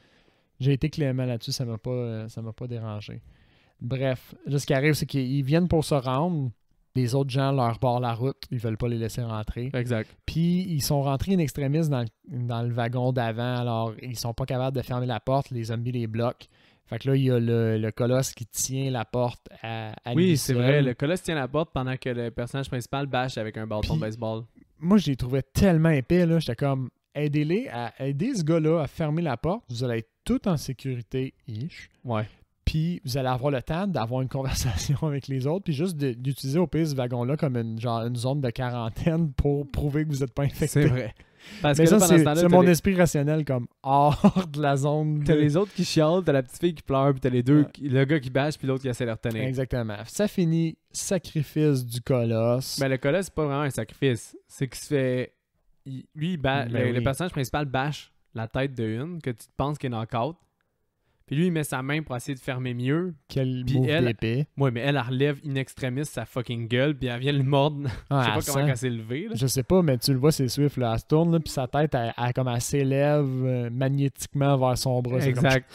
j'ai été clément là-dessus, ça m'a pas dérangé. Bref, là, ce qui arrive, c'est qu'ils viennent pour se rendre. Les autres gens leur barrent la route, ils veulent pas les laisser rentrer. Exact. Puis ils sont rentrés in extremis dans le wagon d'avant, alors ils sont pas capables de fermer la porte, les zombies les bloquent. Fait que là, il y a le colosse qui tient la porte à oui, lui c'est seul. vrai. Le colosse tient la porte pendant que le personnage principal bâche avec un bâton de baseball. Moi, je les trouvais tellement épais, là. J'étais comme, aidez ce gars-là à fermer la porte. Vous allez être tout en sécurité-ish. Ouais. Puis vous allez avoir le temps d'avoir une conversation avec les autres, puis juste d'utiliser au pire ce wagon-là comme une zone de quarantaine pour prouver que vous n'êtes pas infecté. C'est vrai. Parce mais que ça, là, pendant ce temps-là, c'est mon esprit rationnel comme hors de la zone. T'as les autres qui chialent, t'as la petite fille qui pleure, puis t'as les deux, le gars qui bâche, puis l'autre qui essaie de le retenir. Exactement. Ça finit sacrifice du colosse. Mais le colosse, c'est pas vraiment un sacrifice. C'est qu'il se fait... Le personnage principal bâche la tête de une, que tu penses qu'il est knock-out. Puis lui, il met sa main pour essayer de fermer mieux. Quel puis move d'épée. Ouais, mais elle relève in extremis sa fucking gueule, puis elle vient le mordre. Je sais pas comment elle s'est levée. Là. Je sais pas, mais tu le vois, c'est Swift, là. Elle se tourne, là, puis sa tête, elle s'élève magnétiquement vers son bras. Exact.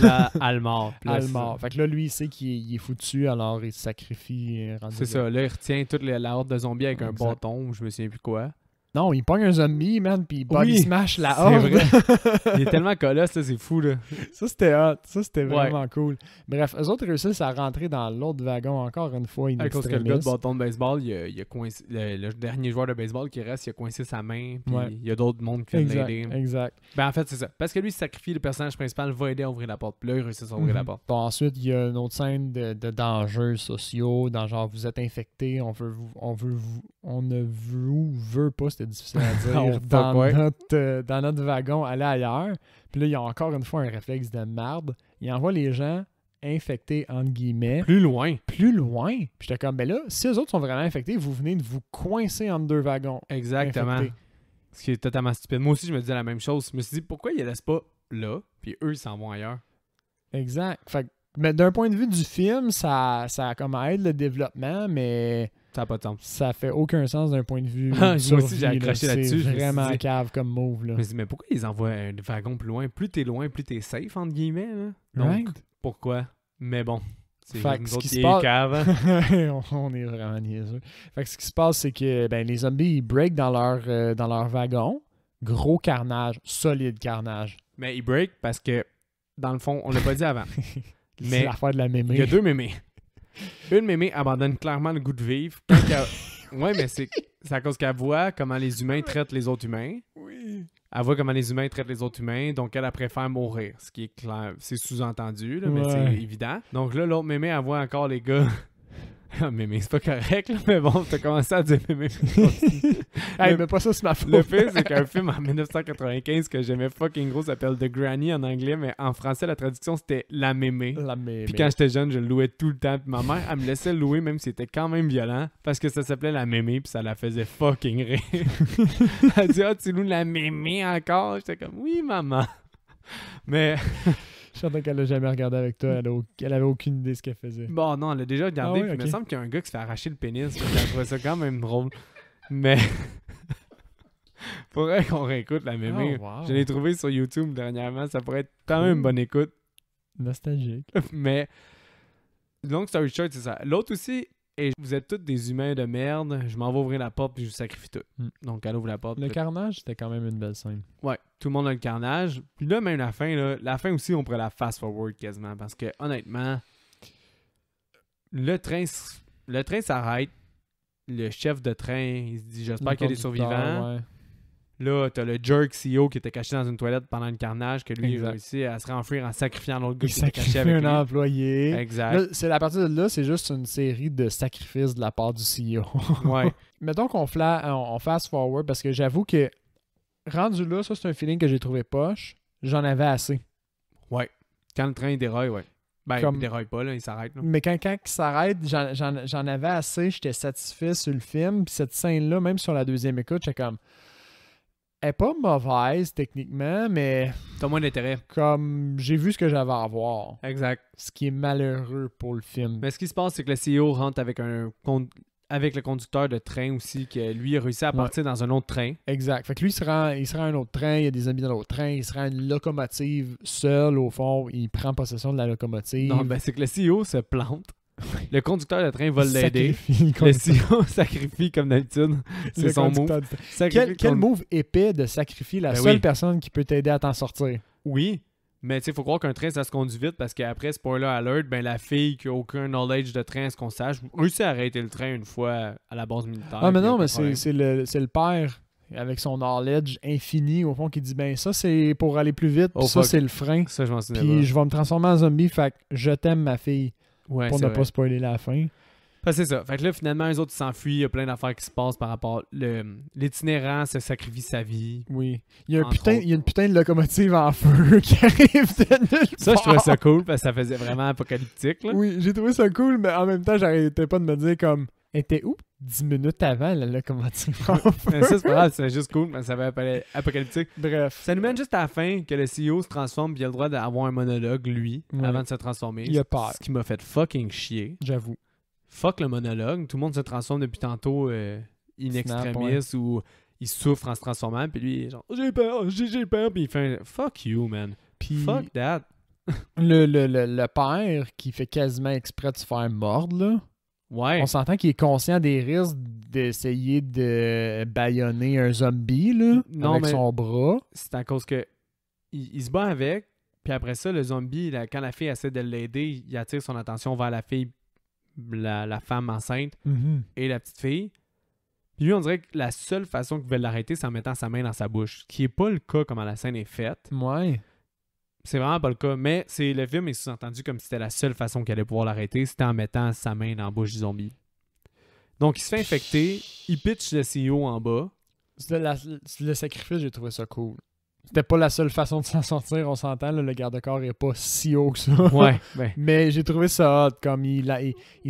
Là, elle mord. Elle mord. Fait que là, lui, il sait qu'il est foutu, alors il se sacrifie. C'est ça. Là, il retient toute la horde de zombies avec un bâton, je me souviens plus quoi. Non, il pogne un zombie, man, puis il body smash la horde. C'est vrai. Il est tellement colosse, là, c'est fou, là. Ça, c'était hot. Ça, c'était vraiment cool. Bref, eux autres réussissent à rentrer dans l'autre wagon encore une fois. À cause que le gars de bâton de baseball, il a coincé, le dernier joueur de baseball qui reste, il a coincé sa main, puis il y a d'autres mondes qui viennent l'aider. Exact. Ben, en fait, c'est ça. Parce que lui, il se sacrifie, le personnage principal va aider à ouvrir la porte. Puis là, il réussit à ouvrir la porte. Bon, ensuite, il y a une autre scène de dangers sociaux, dans genre, vous êtes infecté, on ne vous veut pas, c'était difficile à dire. dans notre wagon, aller ailleurs. Puis là, il y a encore une fois un réflexe de merde. Il envoie les gens infectés, entre guillemets. Plus loin. Puis j'étais comme, ben là, si eux autres sont vraiment infectés, vous venez de vous coincer entre deux wagons. Exactement. Infectés. Ce qui est totalement stupide. Moi aussi, je me disais la même chose. Je me suis dit, pourquoi ils les laissent pas là, puis eux, ils s'en vont ailleurs? Exact. Fait que, mais d'un point de vue du film, ça comme aide le développement, mais... Ça n'a pas de sens. Ça fait aucun sens d'un point de vue Moi aussi, j'ai accroché là-dessus. C'est vraiment cave comme move. Là. Je me suis dit, mais pourquoi ils envoient un wagon plus loin? Plus t'es loin, plus t'es safe, entre guillemets. Là. Donc, pourquoi? Mais bon, c'est nous autres qui est cave. Hein? On est vraiment niaiseux. Fait que ce qui se passe, c'est que les zombies, ils break dans leur wagon. Gros carnage, solide carnage. Mais ils break parce que, dans le fond, on l'a pas dit avant. C'est l'affaire de la mémé. Il y a deux mémés. Une mémé abandonne clairement le goût de vivre. Ouais, mais c'est à cause qu'elle voit comment les humains traitent les autres humains. Oui. Elle voit comment les humains traitent les autres humains, donc elle préfère mourir. Ce qui est clair, c'est sous-entendu, là, mais c'est évident. Donc là, l'autre mémé, elle voit encore les gars Ah, mémé, c'est pas correct, là, mais bon, t'as commencé à dire mémé. Hey, mais pas ça, c'est ma faute. Le pire, c'est qu'un film en 1995 que j'aimais fucking gros s'appelle The Granny en anglais, mais en français, la traduction, c'était La mémé. La mémé. Puis quand j'étais jeune, je le louais tout le temps. Puis ma mère, elle me laissait le louer, même si c'était quand même violent, parce que ça s'appelait La mémé, puis ça la faisait fucking rire. Elle dit « Ah, tu loues La mémé encore? » J'étais comme « Oui, maman. » Mais Je suis certain qu'elle l'a jamais regardé avec toi. Elle avait aucune idée de ce qu'elle faisait. bon, non, elle l'a déjà regardé, Ah ouais, puis il ok. me semble qu'il y a un gars qui se fait arracher le pénis. Puis elle trouvait ça quand même drôle. Mais faudrait qu'on réécoute La mémé. Oh, wow. Je l'ai trouvé sur YouTube dernièrement, ça pourrait être quand même une bonne écoute. Nostalgique. Mais long story short, c'est ça. L'autre aussi, et vous êtes tous des humains de merde, je m'en vais ouvrir la porte puis je vous sacrifie tout. Donc elle ouvre la porte. Le puis- carnage, c'était quand même une belle scène. Ouais, tout le monde a le carnage. Puis là, même la fin aussi, on pourrait la fast forward quasiment. Parce que honnêtement, le train s'arrête. Le chef de train, il se dit j'espère qu'il y a des survivants. Ouais. Là, t'as le jerk CEO qui était caché dans une toilette pendant le carnage, que lui, il Exact. a réussi à se renfuir en sacrifiant l'autre gars Il qui était caché sacrifie avec un lui. employé. Exact. Là, c'est à partir de là, c'est juste une série de sacrifices de la part du CEO. Ouais. Mettons qu'on on fast forward parce que j'avoue que rendu là, ça c'est un feeling que j'ai trouvé poche. J'en avais assez. Ouais. Quand le train déraille, ouais. Ben, Comme- il déraille pas, là, il s'arrête. Là. Mais quand il s'arrête, j'en avais assez, j'étais satisfait sur le film. Puis cette scène-là, même sur la deuxième écoute, j'étais comme. Elle est pas mauvaise techniquement, mais T'as moins d'intérêt. comme j'ai vu ce que j'avais à voir. Exact. Ce qui est malheureux pour le film. Mais ce qui se passe, c'est que le CEO rentre avec avec le conducteur de train aussi, que lui a réussi à partir dans un autre train. Exact. Fait que lui, il se rend à un autre train, il y a des amis dans l'autre train, il se rend à une locomotive seul, au fond, il prend possession de la locomotive. Non, ben c'est que le CEO se plante. Le conducteur de train va Il l'aider. sacrifie le Le conducteur. CEO sacrifie comme d'habitude. C'est Le son move. conducteur de train. Sacrifie Quel le move épais de sacrifier la Ben seule oui. personne qui peut t'aider à t'en sortir. Oui, mais tu sais, faut croire qu'un train, ça se conduit vite parce qu'après, spoiler alert, ben la fille qui a aucun knowledge de train, à ce qu'on sache, réussit à arrêter le train une fois à la base militaire. Ah, mais puis y a non, pas mais de c'est problème. le père avec son knowledge infini, au fond, qui dit ben ça, c'est pour aller plus vite, puis Oh, ça, fuck. c'est le frein. Ça, je m'en souviens Puis pas. je vais me transformer en zombie, fait que je t'aime, ma fille, Ouais, pour c'est ne vrai. pas spoiler la fin. Fait que c'est ça. Fait que là, finalement, eux autres, ils s'enfuient. Il y a plein d'affaires qui se passent par rapport. L'itinérant se sacrifie sa vie. Oui. Il y a, Entre autres. il y a une putain de locomotive en feu qui arrive de nulle Ça, je part. trouvais ça cool parce que ça faisait vraiment apocalyptique. Là. Oui, j'ai trouvé ça cool, mais en même temps, j'arrêtais pas de me dire comme, elle était où 10 minutes avant la locomotive en feu? Mais ça, c'est pas grave, c'est juste cool, mais ça va être apocalyptique. Bref. Ça nous mène juste à la fin que le CEO se transforme puis il a le droit d'avoir un monologue, lui, Ouais. avant de se transformer. Il a peur. Ce qui m'a fait fucking chier. J'avoue. Fuck le monologue. Tout le monde se transforme depuis tantôt in Snap, extremis ou il souffre en se transformant. Puis lui, il est genre, j'ai peur, j'ai peur. Puis il fait un fuck you, man. Puis Fuck that. le père qui fait quasiment exprès de se faire mordre, là, Ouais. on s'entend qu'il est conscient des risques d'essayer de bâillonner un zombie là, Non, avec mais- son bras. C'est à cause que il se bat avec. Puis après ça, le zombie, quand la fille essaie de l'aider, il attire son attention vers la fille, la femme enceinte et la petite fille. Puis lui, on dirait que la seule façon qu'il pouvait l'arrêter, c'est en mettant sa main dans sa bouche. Ce qui n'est pas le cas comment la scène est faite. Ouais. C'est vraiment pas le cas. Mais c'est le film est sous-entendu comme si c'était la seule façon qu'il allait pouvoir l'arrêter, c'était en mettant sa main dans la bouche du zombie. Donc il se fait infecter, il pitch le CEO en bas. Le sacrifice, j'ai trouvé ça cool. C'était pas la seule façon de s'en sortir, on s'entend, là, le garde-corps est pas si haut que ça. Ouais, ben. Mais j'ai trouvé ça hot, comme il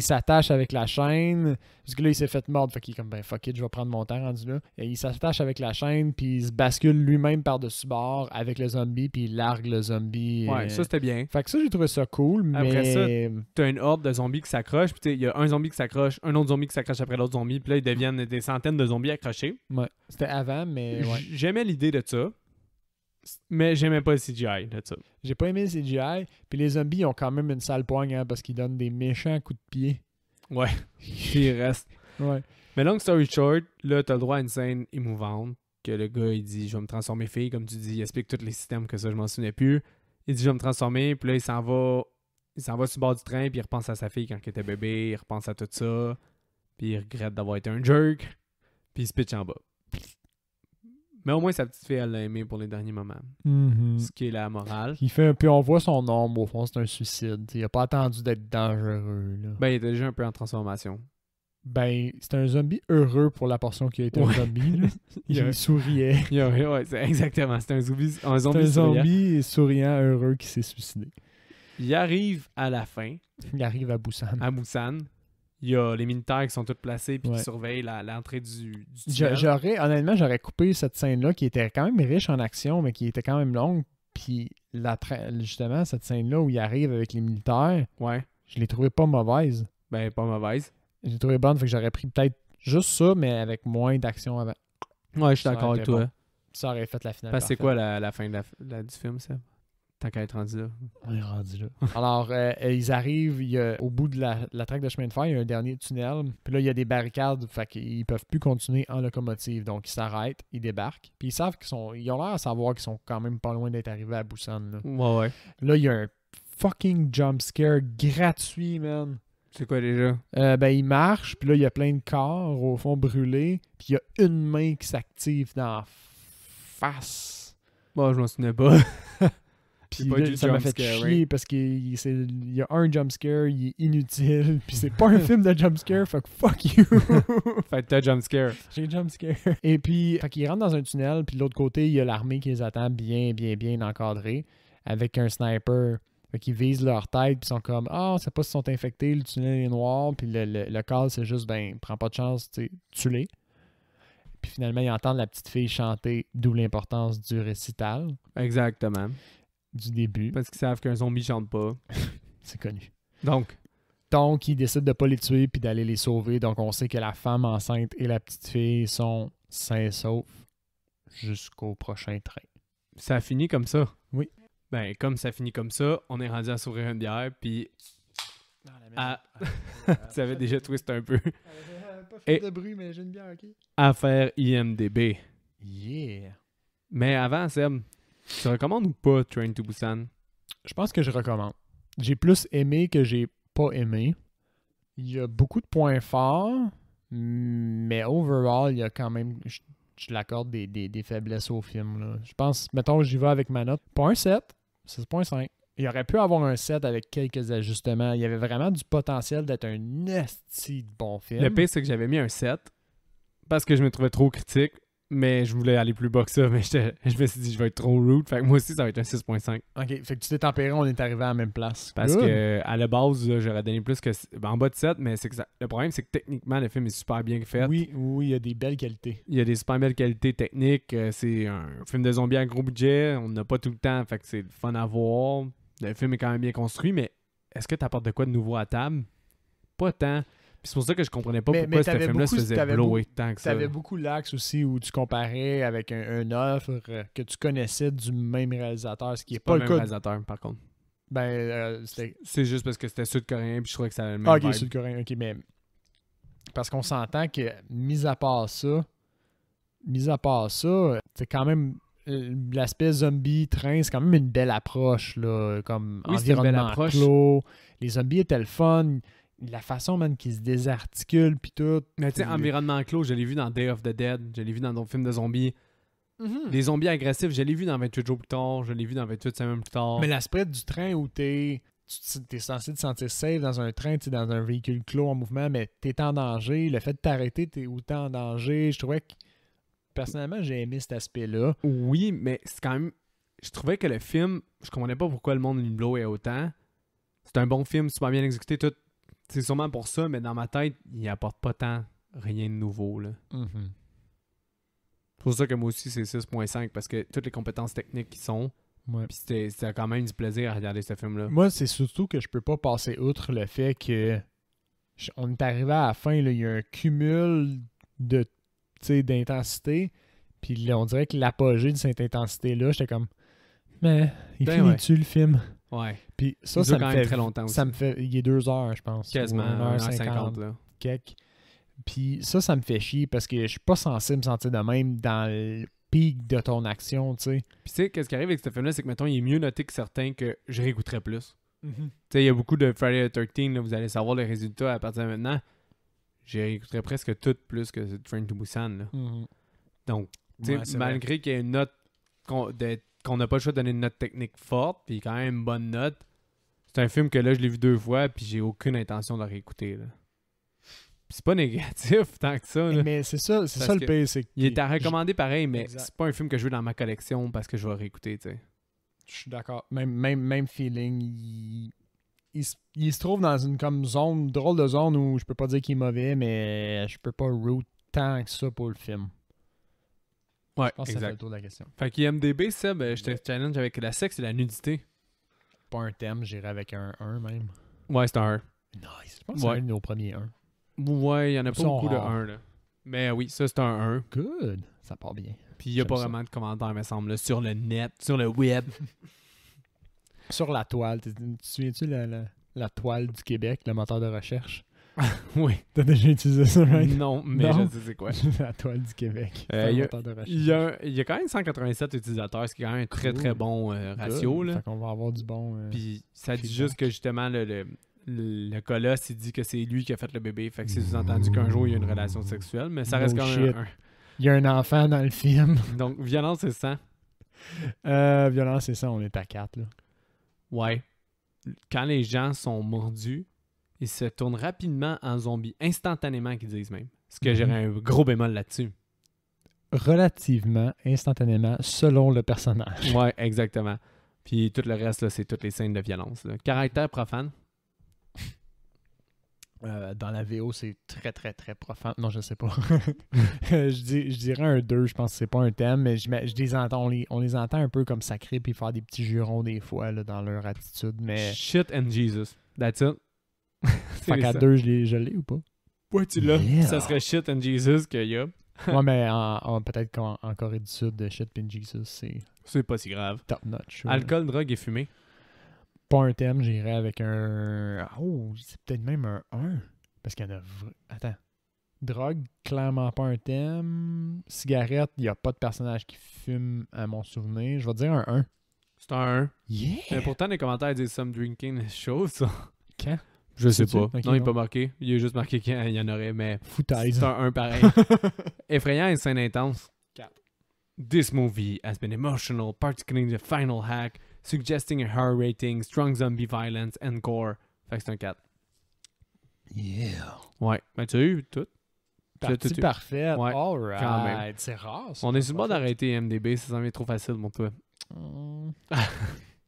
s'attache avec la chaîne, parce que là, il s'est fait mordre, fait qu'il est comme, ben fuck it, je vais prendre mon temps rendu là. Et il s'attache avec la chaîne, puis il se bascule lui-même par-dessus bord avec le zombie, puis il largue le zombie. Ouais, ça c'était bien. Fait que ça, j'ai trouvé ça cool, Après mais... T'as une horde de zombies qui s'accrochent, puis il y a un zombie qui s'accroche, un autre zombie qui s'accroche après l'autre zombie, puis là ils deviennent des centaines de zombies accrochés. Ouais, c'était avant, mais ouais. J'aimais l'idée de ça, mais j'aimais pas le CGI de ça. J'ai pas aimé le CGI, puis les zombies ont quand même une sale poigne, hein, parce qu'ils donnent des méchants coups de pied. Ouais, puis il reste. Ouais. Mais long story short, là t'as le droit à une scène émouvante, que le gars il dit je vais me transformer fille, comme tu dis, il explique tous les systèmes que ça je m'en souvenais plus. Il dit je vais me transformer, puis là il s'en va sur le bord du train, puis il repense à sa fille quand il était bébé, il repense à tout ça, puis il regrette d'avoir été un jerk, puis il se pitch en bas. Mais au moins, sa petite fille, elle l'a aimé pour les derniers moments. Mhm. Ce qui est la morale. Puis on voit son ombre, au fond, c'est un suicide. T'sais, il a pas attendu d'être dangereux. Là. Ben, il était déjà un peu en transformation. Ben, c'est un zombie heureux pour la portion qui a été un Ouais. zombie. Là. Il souriait. Ouais, c'est exactement. C'est un zombie, C'est un souriant. zombie souriant heureux qui s'est suicidé. Il arrive à la fin, Il arrive à Busan. à Busan. Il y a les militaires qui sont tous placés puis Ouais. qui surveillent l'entrée du tunnel. Honnêtement, j'aurais coupé cette scène-là qui était quand même riche en action, mais qui était quand même longue. Puis justement, cette scène-là où il arrive avec les militaires, Ouais. je l'ai trouvée pas mauvaise. Ben, pas mauvaise. Je l'ai trouvée bonne, fait que j'aurais pris peut-être juste ça, mais avec moins d'action avant. Ouais, je suis Ça d'accord aurait avec été toi. bon. Ça aurait fait la finale. Parce que c'est parfaite. quoi la fin du film, ça? Tant qu'à être rendu là. On est rendu là. Alors, ils arrivent, au bout de la traque de chemin de fer, il y a un dernier tunnel. Puis là, il y a des barricades, fait qu'ils peuvent plus continuer en locomotive. Donc, ils s'arrêtent, ils débarquent. Puis ils savent ils ont l'air à savoir qu'ils sont quand même pas loin d'être arrivés à Busan. Là, Ouais. là il y a un fucking jump scare gratuit, man. C'est quoi déjà? Ben, ils marchent, puis là, il y a plein de corps au fond brûlés. Puis il y a une main qui s'active dans la face. Bon, je m'en souvenais pas. Puis pas là, du ça m'a jump fait scare, chier parce qu'il y a un jump scare, il est inutile. Puis c'est pas un film de jump scare, fuck you. Fait que t'as jump scare. J'ai jump scare. Et puis, fait qu'ils rentrent dans un tunnel, puis de l'autre côté, il y a l'armée qui les attend bien encadrés avec un sniper. Fait qu'ils visent leur tête, puis ils sont comme ah, on sait pas s'ils sont infectés, le tunnel est noir, puis le call, c'est juste ben, prends pas de chance, tue-les. Puis finalement, ils entendent la petite fille chanter, d'où l'importance du récital Exactement. du début. Parce qu'ils savent qu'un zombie chante pas. C'est connu. Donc, ils décident de pas les tuer puis d'aller les sauver. Donc, on sait que la femme enceinte et la petite fille sont sains et saufs jusqu'au prochain train. ça finit comme ça. Oui. Ben, comme ça finit comme ça, on est rendu à s'ouvrir une bière, puis Ah. tu avais déjà twist un peu. pas fait de bruit, mais j'ai une bière, ok? À faire IMDB. Yeah! Mais avant, Seb, tu recommandes ou pas Train to Busan? Je pense que je recommande. J'ai plus aimé que j'ai pas aimé. Il y a beaucoup de points forts, mais overall, il y a quand même... Je l'accorde des faiblesses au film. Là. Je pense, mettons, j'y vais avec ma note. Pas un 7, 6.5. Il aurait pu avoir un 7 avec quelques ajustements. Il y avait vraiment du potentiel d'être un esti de bon film. Le pire, c'est que j'avais mis un 7 parce que je me trouvais trop critique, mais je voulais aller plus bas que ça, mais je me suis dit je vais être trop rude. Fait que moi aussi, ça va être un 6.5. Ok, fait que tu t'es tempéré, on est arrivé à la même place. Parce Good. que à la base, là, j'aurais donné plus que en bas de 7, mais c'est que le problème, c'est que techniquement, le film est super bien fait. Oui, il y a des belles qualités. Il y a des super belles qualités techniques. C'est un film de zombies à gros budget. On n'a pas tout le temps, fait que c'est le fun à voir. Le film est quand même bien construit, mais est-ce que tu apportes de quoi de nouveau à table? Pas tant. Puis c'est pour ça que je comprenais pas pourquoi ce film-là se faisait blower tant que ça. T'avais beaucoup l'axe aussi où tu comparais avec une offre que tu connaissais du même réalisateur, ce qui est pas le même cas. réalisateur, par contre. C'était... C'est juste parce que c'était sud-coréen puis je trouvais que ça avait le même Ah, ok, vibe. sud-coréen, ok, mais... Parce qu'on s'entend que, mis à part ça, c'est quand même... L'aspect zombie train, c'est quand même une belle approche, là, comme Oui, c'est une belle environnement approche. clos. Les zombies étaient le fun. La façon, man, qu'ils se désarticulent, puis tout. Mais tu sais, Puis- environnement clos, je l'ai vu dans Day of the Dead, je l'ai vu dans d'autres films de zombies. Mhm. Les zombies agressifs, je l'ai vu dans 28 jours plus tard, je l'ai vu dans 28 semaines plus tard. Mais l'aspect du train où t'es censé te sentir safe dans un train, t'es dans un véhicule clos en mouvement, mais t'es en danger. Le fait de t'arrêter, t'es autant en danger. Je trouvais que, personnellement, j'ai aimé cet aspect-là. Oui, mais c'est quand même... Je trouvais que le film, je comprenais pas pourquoi le monde lui blowait autant. C'est un bon film, super bien exécuté, tout. C'est sûrement pour ça, mais dans ma tête, il apporte pas tant rien de nouveau, là. C'est pour ça que moi aussi, c'est 6.5, parce que toutes les compétences techniques qui sont, Ouais. puis c'était quand même du plaisir à regarder ce film-là. Moi, c'est surtout que je peux pas passer outre le fait que on est arrivé à la fin, là, il y a un cumul de d'intensité. Puis là, on dirait que l'apogée de cette intensité-là, j'étais comme mais il Ben finit-tu le film? Ouais. Puis ça, Il ça dure me quand fait même très longtemps aussi. ça me fait. Il est 2 heures, je pense. Quasiment, Ou 1h50, là. quelques. Puis ça me fait chier parce que je suis pas censé me sentir de même dans le pic de ton action, tu sais. Puis tu sais, qu'est-ce qui arrive avec ce film-là, c'est que, mettons, il est mieux noté que certains que je réécouterais plus. Tu sais, il y a beaucoup de Friday the 13, là, vous allez savoir les résultats à partir de maintenant. J'écouterais presque tout plus que Train to Busan, là. Donc, Tu sais, Ouais, c'est malgré qu'il y ait une note qu'on n'a pas le choix de donner une note technique forte, puis quand même une bonne note, c'est un film que là, je l'ai vu 2 fois, puis j'ai aucune intention de le réécouter. Là. Puis c'est pas négatif tant que ça. Là. Mais c'est ça le que pire. C'est Il est à recommander pareil, mais Exact. c'est pas un film que je veux dans ma collection parce que je vais réécouter, tu sais. Je suis d'accord. Même feeling. Il se trouve dans une comme zone, drôle de zone où je peux pas dire qu'il est mauvais, mais je peux pas root tant que ça pour le film. Ouais, Je pense que ça fait le exact. tour de la question. Fait qu'IMDB, ça, ben, je te challenge avec la sexe et la nudité. Pas un thème, j'irais avec un 1 même. Ouais, c'est un 1. Nice. Je pense que c'est un de nos premiers 1. Ouais, il y en a pas Ils sont beaucoup de rares. 1, là. Mais oui, ça, c'est un 1. Good. Ça part bien. Puis il y a J'aime pas ça. vraiment de commentaires, me semble, là, sur le net, sur le web. Sur la toile, tu te souviens-tu la toile du Québec, le moteur de recherche? Oui. T'as déjà utilisé ça, right? Non, mais Non. je sais c'est quoi. La toile du Québec. Euh, C'est un y a- moteur de recherche. Il y a quand même 187 utilisateurs, ce qui est quand même un très Cool. très bon ratio. Good. Là. Fait qu'on va avoir du bon... Puis ça dit feedback. juste que justement le colosse, il dit que c'est lui qui a fait le bébé. Fait que c'est sous-entendu qu'un jour il y a une relation sexuelle, mais ça No reste quand même shit. Il y a un enfant dans le film. Donc violence et sang. Violence, c'est ça, on est à 4, là. Ouais. Quand les gens sont mordus, ils se tournent rapidement en zombies, instantanément qu'ils disent même. Ce que Mhm. j'aurais un gros bémol là-dessus. Relativement, instantanément, selon le personnage. Ouais, exactement. Puis tout le reste, là, c'est toutes les scènes de violence. Là. Caractère profane. Dans la VO, c'est très, très, très profond. Non, je sais pas. je dirais un 2, je pense que c'est pas un thème, mais je les entends, on les entend un peu comme sacrés puis faire des petits jurons des fois là, dans leur attitude. Mais Shit and Jesus. That's it. fait qu'à 2, je l'ai ou pas? Ouais, tu l'as. Yeah. Ça serait Shit and Jesus qu'il y a. Ouais, mais peut-être qu'en Corée du Sud, de Shit Pin Jesus, c'est C'est pas si grave. top notch. Ouais. Alcool, drogue et fumée. Pas un thème, j'irais avec un... Oh, c'est peut-être même un 1. Parce qu'il y en a... Attends. Drogue, clairement pas un thème. Cigarette, il n'y a pas de personnage qui fume à mon souvenir. Je vais dire un 1. C'est un 1. Yeah! Mais pourtant, les commentaires disent some drinking chose, ça. Quand? Je sais Sais-tu? pas. Ok, non, il n'est non. pas marqué. Il est juste marqué qu'il y en aurait, mais Foutaise. c'est un 1 pareil. Effrayant et scène intense. 4. This movie has been emotional, particularly the final hack, suggesting a higher rating, strong zombie violence and gore. Fait que c'est un 4. Yeah! Ouais. Ben, tu as eu tout. Partie parfaite. Ouais, Alright. quand même. C'est rare, ça. On est sur le bord d'arrêter MDB, ça s'en vient trop facile pour toi. Hum.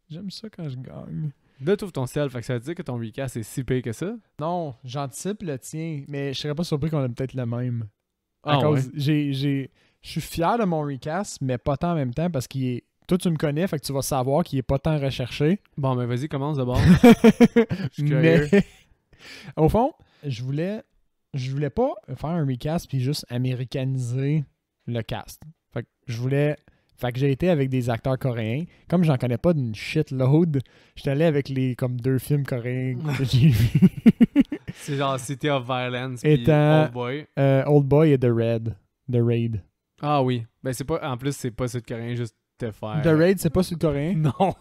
J'aime ça quand je gagne. Là, tu ouvres ton sel, fait que ça veut dire que ton recast est si pire que ça. Non, j'anticipe le tien, mais je serais pas surpris qu'on ait peut-être le même. Ah, À cause, ouais. je suis fier de mon recast, mais pas tant en même temps parce qu'il est. Toi, tu me connais, fait que tu vas savoir qu'il est pas tant recherché. Bon, ben vas-y, commence d'abord. suis mais curieux. au fond, je voulais pas faire un recast puis juste américaniser le cast. Fait que j'ai été avec des acteurs coréens. Comme j'en connais pas d'une shitload, j'étais allé avec les comme 2 films coréens que j'ai vus. C'est genre City of Violence Et puis Old Boy. Old Boy et The Raid. Ah oui. Ben c'est pas. En plus, c'est pas sud-coréen, juste te faire. The Raid, c'est pas sud-coréen? Non,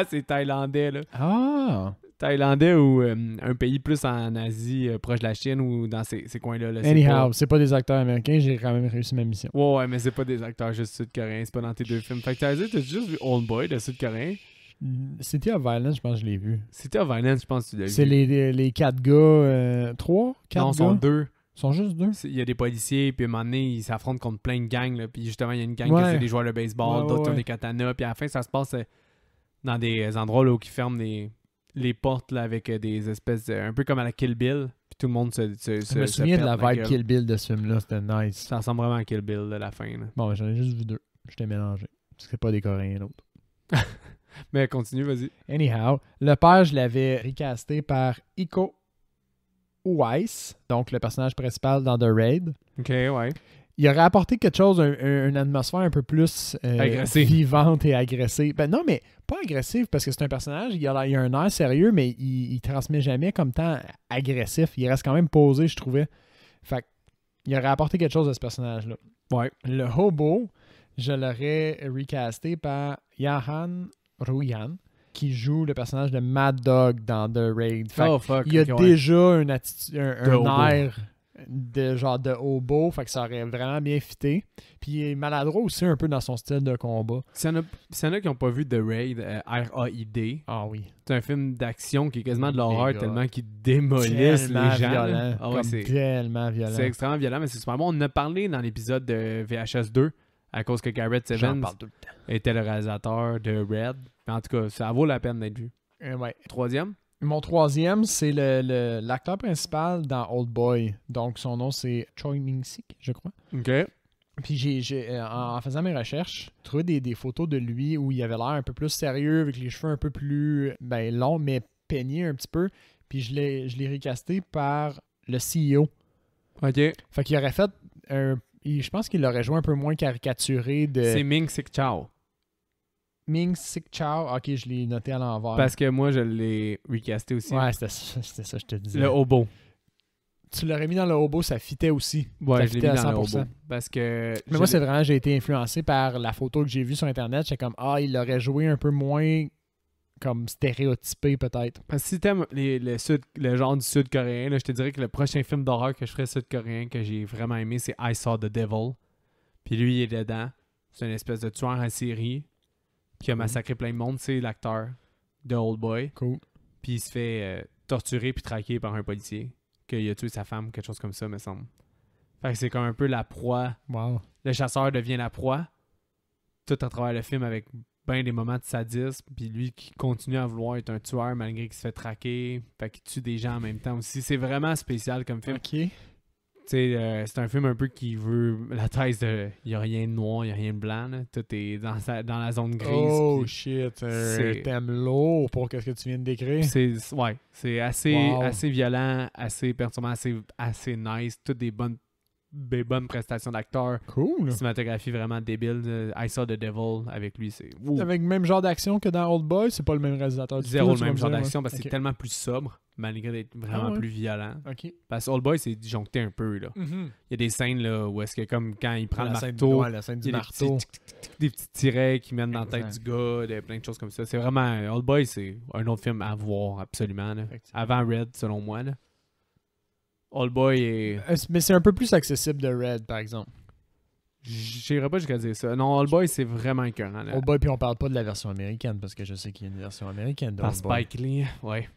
c'est thaïlandais, là. Ah! Thaïlandais ou un pays plus en Asie, proche de la Chine ou dans ces coins-là. Là, c'est Anyhow, c'est pas des acteurs américains, j'ai quand même réussi ma mission. pas... Ouais, mais c'est pas des acteurs juste sud-coréens, c'est pas dans tes 2 films. Fait que t'as juste vu Old Boy de sud-coréen. City of Violence, je pense que je l'ai vu. City of Violence, je pense que tu l'as vu. C'est les 4 gars, 3? 4 Non, gars? ils sont 2. Ils sont juste 2? Il y a des policiers, puis à un moment donné, ils s'affrontent contre plein de gangs. Là, puis justement, il y a une gang Ouais. qui c'est des joueurs de baseball, Ouais, d'autres qui ont ouais. des katanas. Puis à la fin, ça se passe dans des endroits là, où ils ferment les portes là, avec des espèces un peu comme à la Kill Bill. Puis tout le monde se Je me souviens de la pète vibe gueule. Kill Bill de ce film-là, c'était nice. Ça ressemble vraiment à Kill Bill, là, la fin. Là. Bon, ben, j'en ai juste vu 2. Je t'ai mélangé. Parce que c'est pas des Coréens, l'autre. Mais continue, vas-y. Anyhow, le père, je l'avais recasté par Iko Uwais, donc le personnage principal dans The Raid. Ok, ouais. Il aurait apporté quelque chose, une atmosphère un peu plus Agressive. vivante et agressive. Ben non, mais pas agressive parce que c'est un personnage, il a un air sérieux, mais il transmet jamais comme tant agressif. Il reste quand même posé, je trouvais. Fait il aurait apporté quelque chose à ce personnage-là. Ouais. Le hobo, je l'aurais recasté par Yahan Ruyan, qui joue le personnage de Mad Dog dans The Raid. Fait Oh fuck. il y a ok, ouais. déjà une attitude, De hobo. un air de genre de hobo, fait que ça aurait vraiment bien fité. Puis il est maladroit aussi un peu dans son style de combat. S'il y en a qui n'ont pas vu The Raid, R-A-I-D, Ah oui. c'est un film d'action qui est quasiment de l'horreur Méga. tellement qu'il démolisse Tellement les gens. violent. là. Ah ouais, Comme c'est tellement violent. c'est extrêmement violent, mais c'est super bon. On en a parlé dans l'épisode de VHS 2 à cause que Garrett J'en Evans parle tout le temps. était le réalisateur de Red. En tout cas, ça vaut la peine d'être vu. Ouais. Troisième? Mon troisième, c'est l'acteur principal dans Old Boy. Donc, son nom, c'est Choi Min-sik, je crois. OK. Puis, en faisant mes recherches, j'ai trouvé des photos de lui où il avait l'air un peu plus sérieux, avec les cheveux un peu plus longs, mais peignés un petit peu. Puis, je l'ai recasté par le CEO. OK. Fait qu'il aurait fait je pense qu'il l'aurait joué un peu moins caricaturé de C'est Ming Sik Chao. Ming Sik Chao. Ok, je l'ai noté à l'envers. Parce que moi, je l'ai recasté aussi. Ouais, c'était ça, je te disais. Le hobo. Tu l'aurais mis dans le hobo, ça fitait aussi. Ouais, ça je l'ai mis fitait à dans le 100%. hobo. Parce que... Mais moi, c'est vraiment, j'ai été influencé par la photo que j'ai vue sur Internet. J'étais comme, il aurait joué un peu moins comme stéréotypé, peut-être. Parce que si t'aimes le genre du sud-coréen, là, je te dirais que le prochain film d'horreur que je ferais sud-coréen que j'ai vraiment aimé, c'est I Saw the Devil. Puis lui, il est dedans. C'est une espèce de tueur en série qui a massacré plein de monde. C'est l'acteur de Old Boy. Cool. Puis il se fait torturer puis traquer par un policier. Qu'il a tué sa femme, quelque chose comme ça, me semble. Fait que c'est comme un peu la proie. Wow. Le chasseur devient la proie. Tout à travers le film avec ben des moments de sadisme. Puis lui qui continue à vouloir être un tueur malgré qu'il se fait traquer. Fait qu'il tue des gens en même temps aussi. C'est vraiment spécial comme film. Ok. Tu sais, c'est un film un peu qui veut la thèse de il n'y a rien de noir, il n'y a rien de blanc. Là. Tout est dans la zone grise. Oh puis shit. c'est- Un thème lourd pour ce que tu viens de décrire. c'est assez, Wow. assez violent, assez perturbant, assez nice. Toutes des bonnes prestations d'acteurs. Cool. Cinématographie vraiment débile. I Saw the Devil avec lui, c'est Avec le même genre d'action que dans Old Boy, c'est pas le même réalisateur du zéro tout, le tu même vas genre me dire, d'action ouais. parce que c'est Ok. tellement plus sobre malgré d'être vraiment ouais. plus violent. Ok. Parce que Old Boy, c'est disjoncté un peu. Là. Il y a des scènes là, où est-ce que comme quand il prend le marteau, La scène il du y a marteau. des petits tirets qui mènent dans la tête Exact. du gars, plein de choses comme ça. C'est vraiment... Old Boy, c'est un autre film à voir, absolument. Là. Effectivement. Avant Red, selon moi. Là. Old Boy est... Mais c'est un peu plus accessible de Red, par exemple. J'irais pas jusqu'à dire ça. Non, Old Boy, c'est vraiment écœurant. Là. Old Boy, puis on parle pas de la version américaine, parce que je sais qu'il y a une version américaine de Par Old Boy Spike Lee, ouais.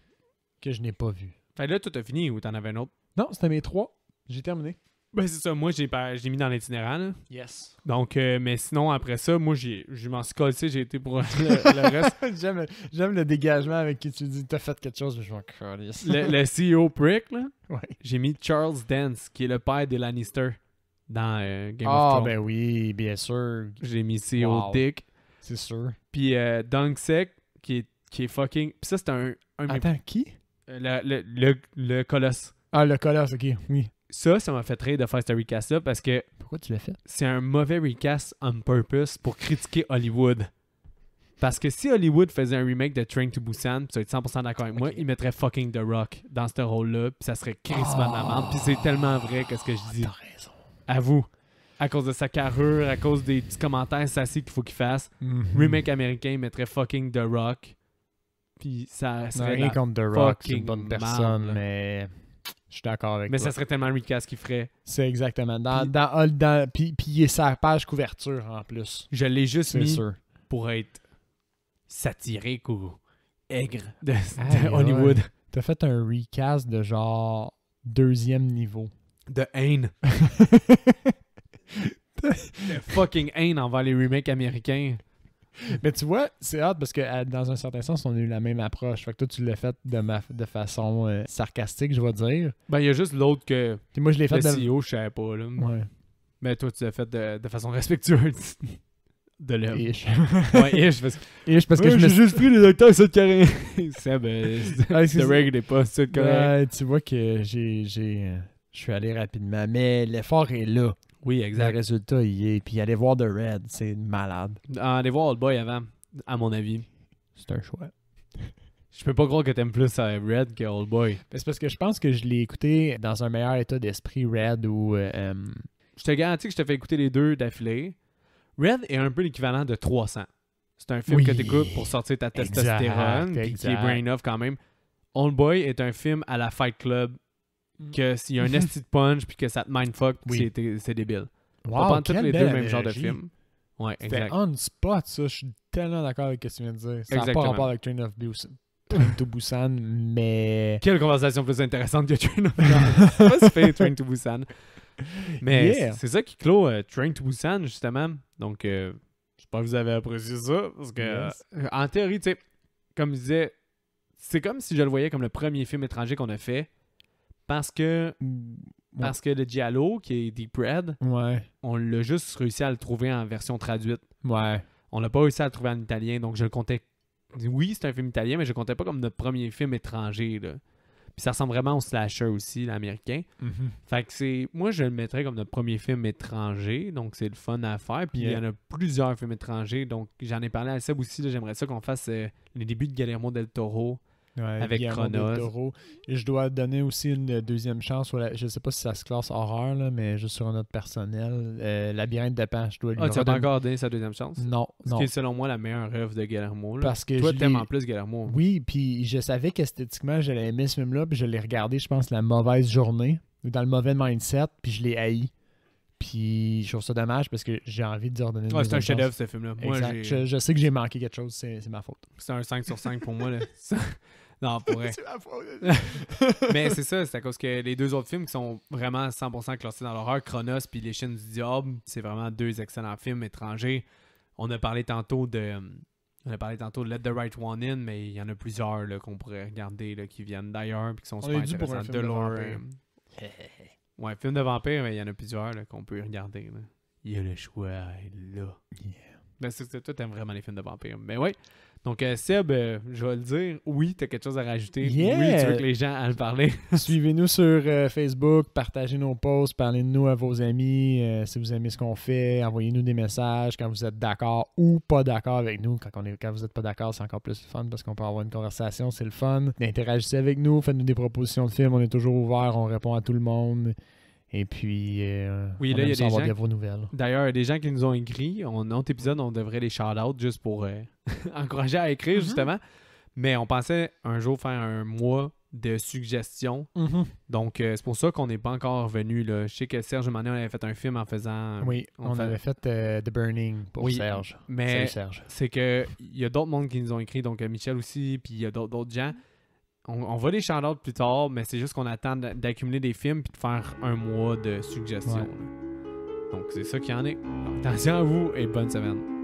que je n'ai pas vue. Fait que là, tout a fini ou t'en avais un autre? Non, c'était mes 3. J'ai terminé. Ben c'est ça, moi j'ai mis dans l'itinérant. Là. Yes. Donc, mais sinon, après ça, moi je m'en suis collé, j'ai été pour le reste. J'aime le dégagement avec qui tu dis t'as fait quelque chose, mais je m'en calisse. Le CEO prick, là, Ouais. j'ai mis Charles Dance, qui est le père des Lannister dans Game of Thrones. Ben oui, bien sûr. J'ai mis CEO Wow. Dick. C'est sûr. Puis Dunk Sek, qui est fucking... Puis ça, c'est un de mes- Attends, qui? le colosse. Ah, le colosse, ok, oui. Ça m'a fait rire de faire ce recast-là parce que Pourquoi tu l'as fait? c'est un mauvais recast on purpose pour critiquer Hollywood. Parce que si Hollywood faisait un remake de Train to Busan, puis tu vas être 100% d'accord avec moi, il mettrait fucking The Rock dans ce rôle-là, puis ça serait crissement de la merde. Puis c'est tellement vrai que ce que je dis. T'as raison. À vous. À cause de sa carrure, à cause des petits commentaires sassy qu'il faut qu'il fasse. Remake américain, il mettrait fucking The Rock. Puis ça Non, serait... rien la- contre The Rock, c'est fucking une bonne marde, personne, là. mais je suis d'accord avec Mais toi. ça serait tellement un recast qu'il ferait. C'est exactement. Puis- Puis il est sa page couverture en plus. Je l'ai juste C'est mis sûr. pour être satirique ou aigre de Aïe, Hollywood. ouais. T'as fait un recast de genre 2e niveau. De haine. De fucking haine envers les remakes américains. Mais tu vois, c'est hâte parce que dans un certain sens, on a eu la même approche. Fait que toi, tu l'as fait de façon sarcastique, je vais dire. Ben, il y a juste l'autre que Puis moi, je l'ai fait le de... CEO, je savais pas. Là. Ouais. Mais toi, tu l'as fait de façon respectueuse. De l'homme. Ish. Ouais, ish, parce que, Ish, parce que je me j'ai suis... juste pris les acteurs sud-coréens. C'est ben, Ouais, c'est The ça. Reg n'est pas sud-coréen. Ouais, tu vois que je suis allé rapidement. Mais l'effort est là. Oui, Le exact. résultat, il est. Puis aller voir The Red, c'est malade. Allez voir Old Boy avant, à mon avis. C'est un choix. Je peux pas croire que t'aimes plus Red que Old Boy. Mais c'est parce que je pense que je l'ai écouté dans un meilleur état d'esprit, Red, ou... Je te garantis que je te fais écouter les deux d'affilée. Red est un peu l'équivalent de 300. C'est un film Oui. que tu écoutes pour sortir ta testostérone, puis qui est exact. brain off quand même. Old Boy est un film à la Fight Club que s'il y a un esti de punch puis que ça te mindfuck, Oui. c'est débile. Wow, Pas prendre tous quelle les deux belle le même genre de analogie. film. Ouais, C'était exact. on spot, ça. Je suis tellement d'accord avec ce que tu viens de dire. Ça n'a pas Exactement. rapport avec Train to Busan, mais... Quelle conversation plus intéressante que Train to Busan. C'est pas si fait Train to Busan. Mais Yeah. c'est ça qui clôt Train to Busan, justement. Donc, j'espère que vous avez apprécié ça. Parce que, Yes. en théorie, tu sais, comme je disais, c'est comme si je le voyais comme le premier film étranger qu'on a fait. Parce que le Giallo, qui est Deep Red, Ouais. on l'a juste réussi à le trouver en version traduite. Ouais. On n'a pas réussi à le trouver en italien, donc je le comptais. Oui, c'est un film italien, mais je le comptais pas comme notre premier film étranger, là. Puis ça ressemble vraiment au slasher aussi, l'américain. Mhm. Fait que c'est. Moi, je le mettrais comme notre premier film étranger, donc c'est le fun à faire. Puis il y en a plusieurs films étrangers, donc j'en ai parlé à Seb aussi, là, j'aimerais ça qu'on fasse les débuts de Guillermo del Toro. Ouais, Avec Guillermo Chronos. del Toro. Et je dois donner aussi une deuxième chance. Je sais pas si ça se classe horreur, là, mais juste sur un note personnel. Labyrinthe de Pan, je dois lui Ah, tu as pas redonner- encore donné sa deuxième chance? Non, Ce non. qui est selon moi la meilleure œuvre de Guillermo. Là. Parce que toi, je t'aimes l'ai- en plus Guillermo. Oui, puis je savais qu'esthétiquement, j'allais aimer ce film-là, puis je l'ai regardé, je pense, la mauvaise journée, ou dans le mauvais mindset, puis je l'ai haï. Puis je trouve ça dommage parce que j'ai envie de lui redonner une Ouais, c'est un deuxième chef-d'œuvre chance. ce film-là. Moi, Exact. j'ai- Je sais que j'ai manqué quelque chose, c'est ma faute. c'est un 5 sur 5 pour moi. Là. Non, pour vrai. C'est ma faute. Mais c'est ça, c'est à cause que les deux autres films qui sont vraiment 100% classés dans l'horreur, Chronos puis Les Chiens du Diable, c'est vraiment deux excellents films étrangers. On a parlé tantôt de Let the Right One In, mais il y en a plusieurs là, qu'on pourrait regarder là, qui viennent d'ailleurs puis qui sont On super est dû pour un intéressants. film de Delore, vampire. ouais, film de vampire, mais il y en a plusieurs là, qu'on peut regarder. Là. Il y a le choix là. Yeah. Ben, toi, t'aimes vraiment les films de vampires. Mais ouais. Donc, Seb, je vais le dire. Oui, t'as quelque chose à rajouter. Yeah! Oui, tu veux que les gens aillent parler. Suivez-nous sur Facebook, partagez nos posts, parlez de nous à vos amis. Si vous aimez ce qu'on fait, envoyez-nous des messages quand vous êtes d'accord ou pas d'accord avec nous. Quand vous n'êtes pas d'accord, c'est encore plus fun parce qu'on peut avoir une conversation, c'est le fun. Interagissez avec nous, faites-nous des propositions de films, on est toujours ouvert, on répond à tout le monde. Et puis, Oui, on là, il y aime a ça des avoir gens- de vos nouvelles. D'ailleurs, il y a des gens qui nous ont écrit. En autre épisode, on devrait les shout-out juste pour encourager à écrire, justement. Mais on pensait un jour faire un mois de suggestions. Donc, c'est pour ça qu'on n'est pas encore revenu. Là. Je sais que Serge Manet, on avait fait un film en faisant... Oui, on avait fait The Burning pour Oui, Serge. mais Salut Serge. c'est que il y a d'autres mondes qui nous ont écrit, donc Michel aussi, puis il y a d'autres gens. On va les shout-out plus tard, mais c'est juste qu'on attend d'accumuler des films puis de faire un mois de suggestions. Ouais. là. Donc c'est ça qu'il y en est. Attention à vous et bonne semaine.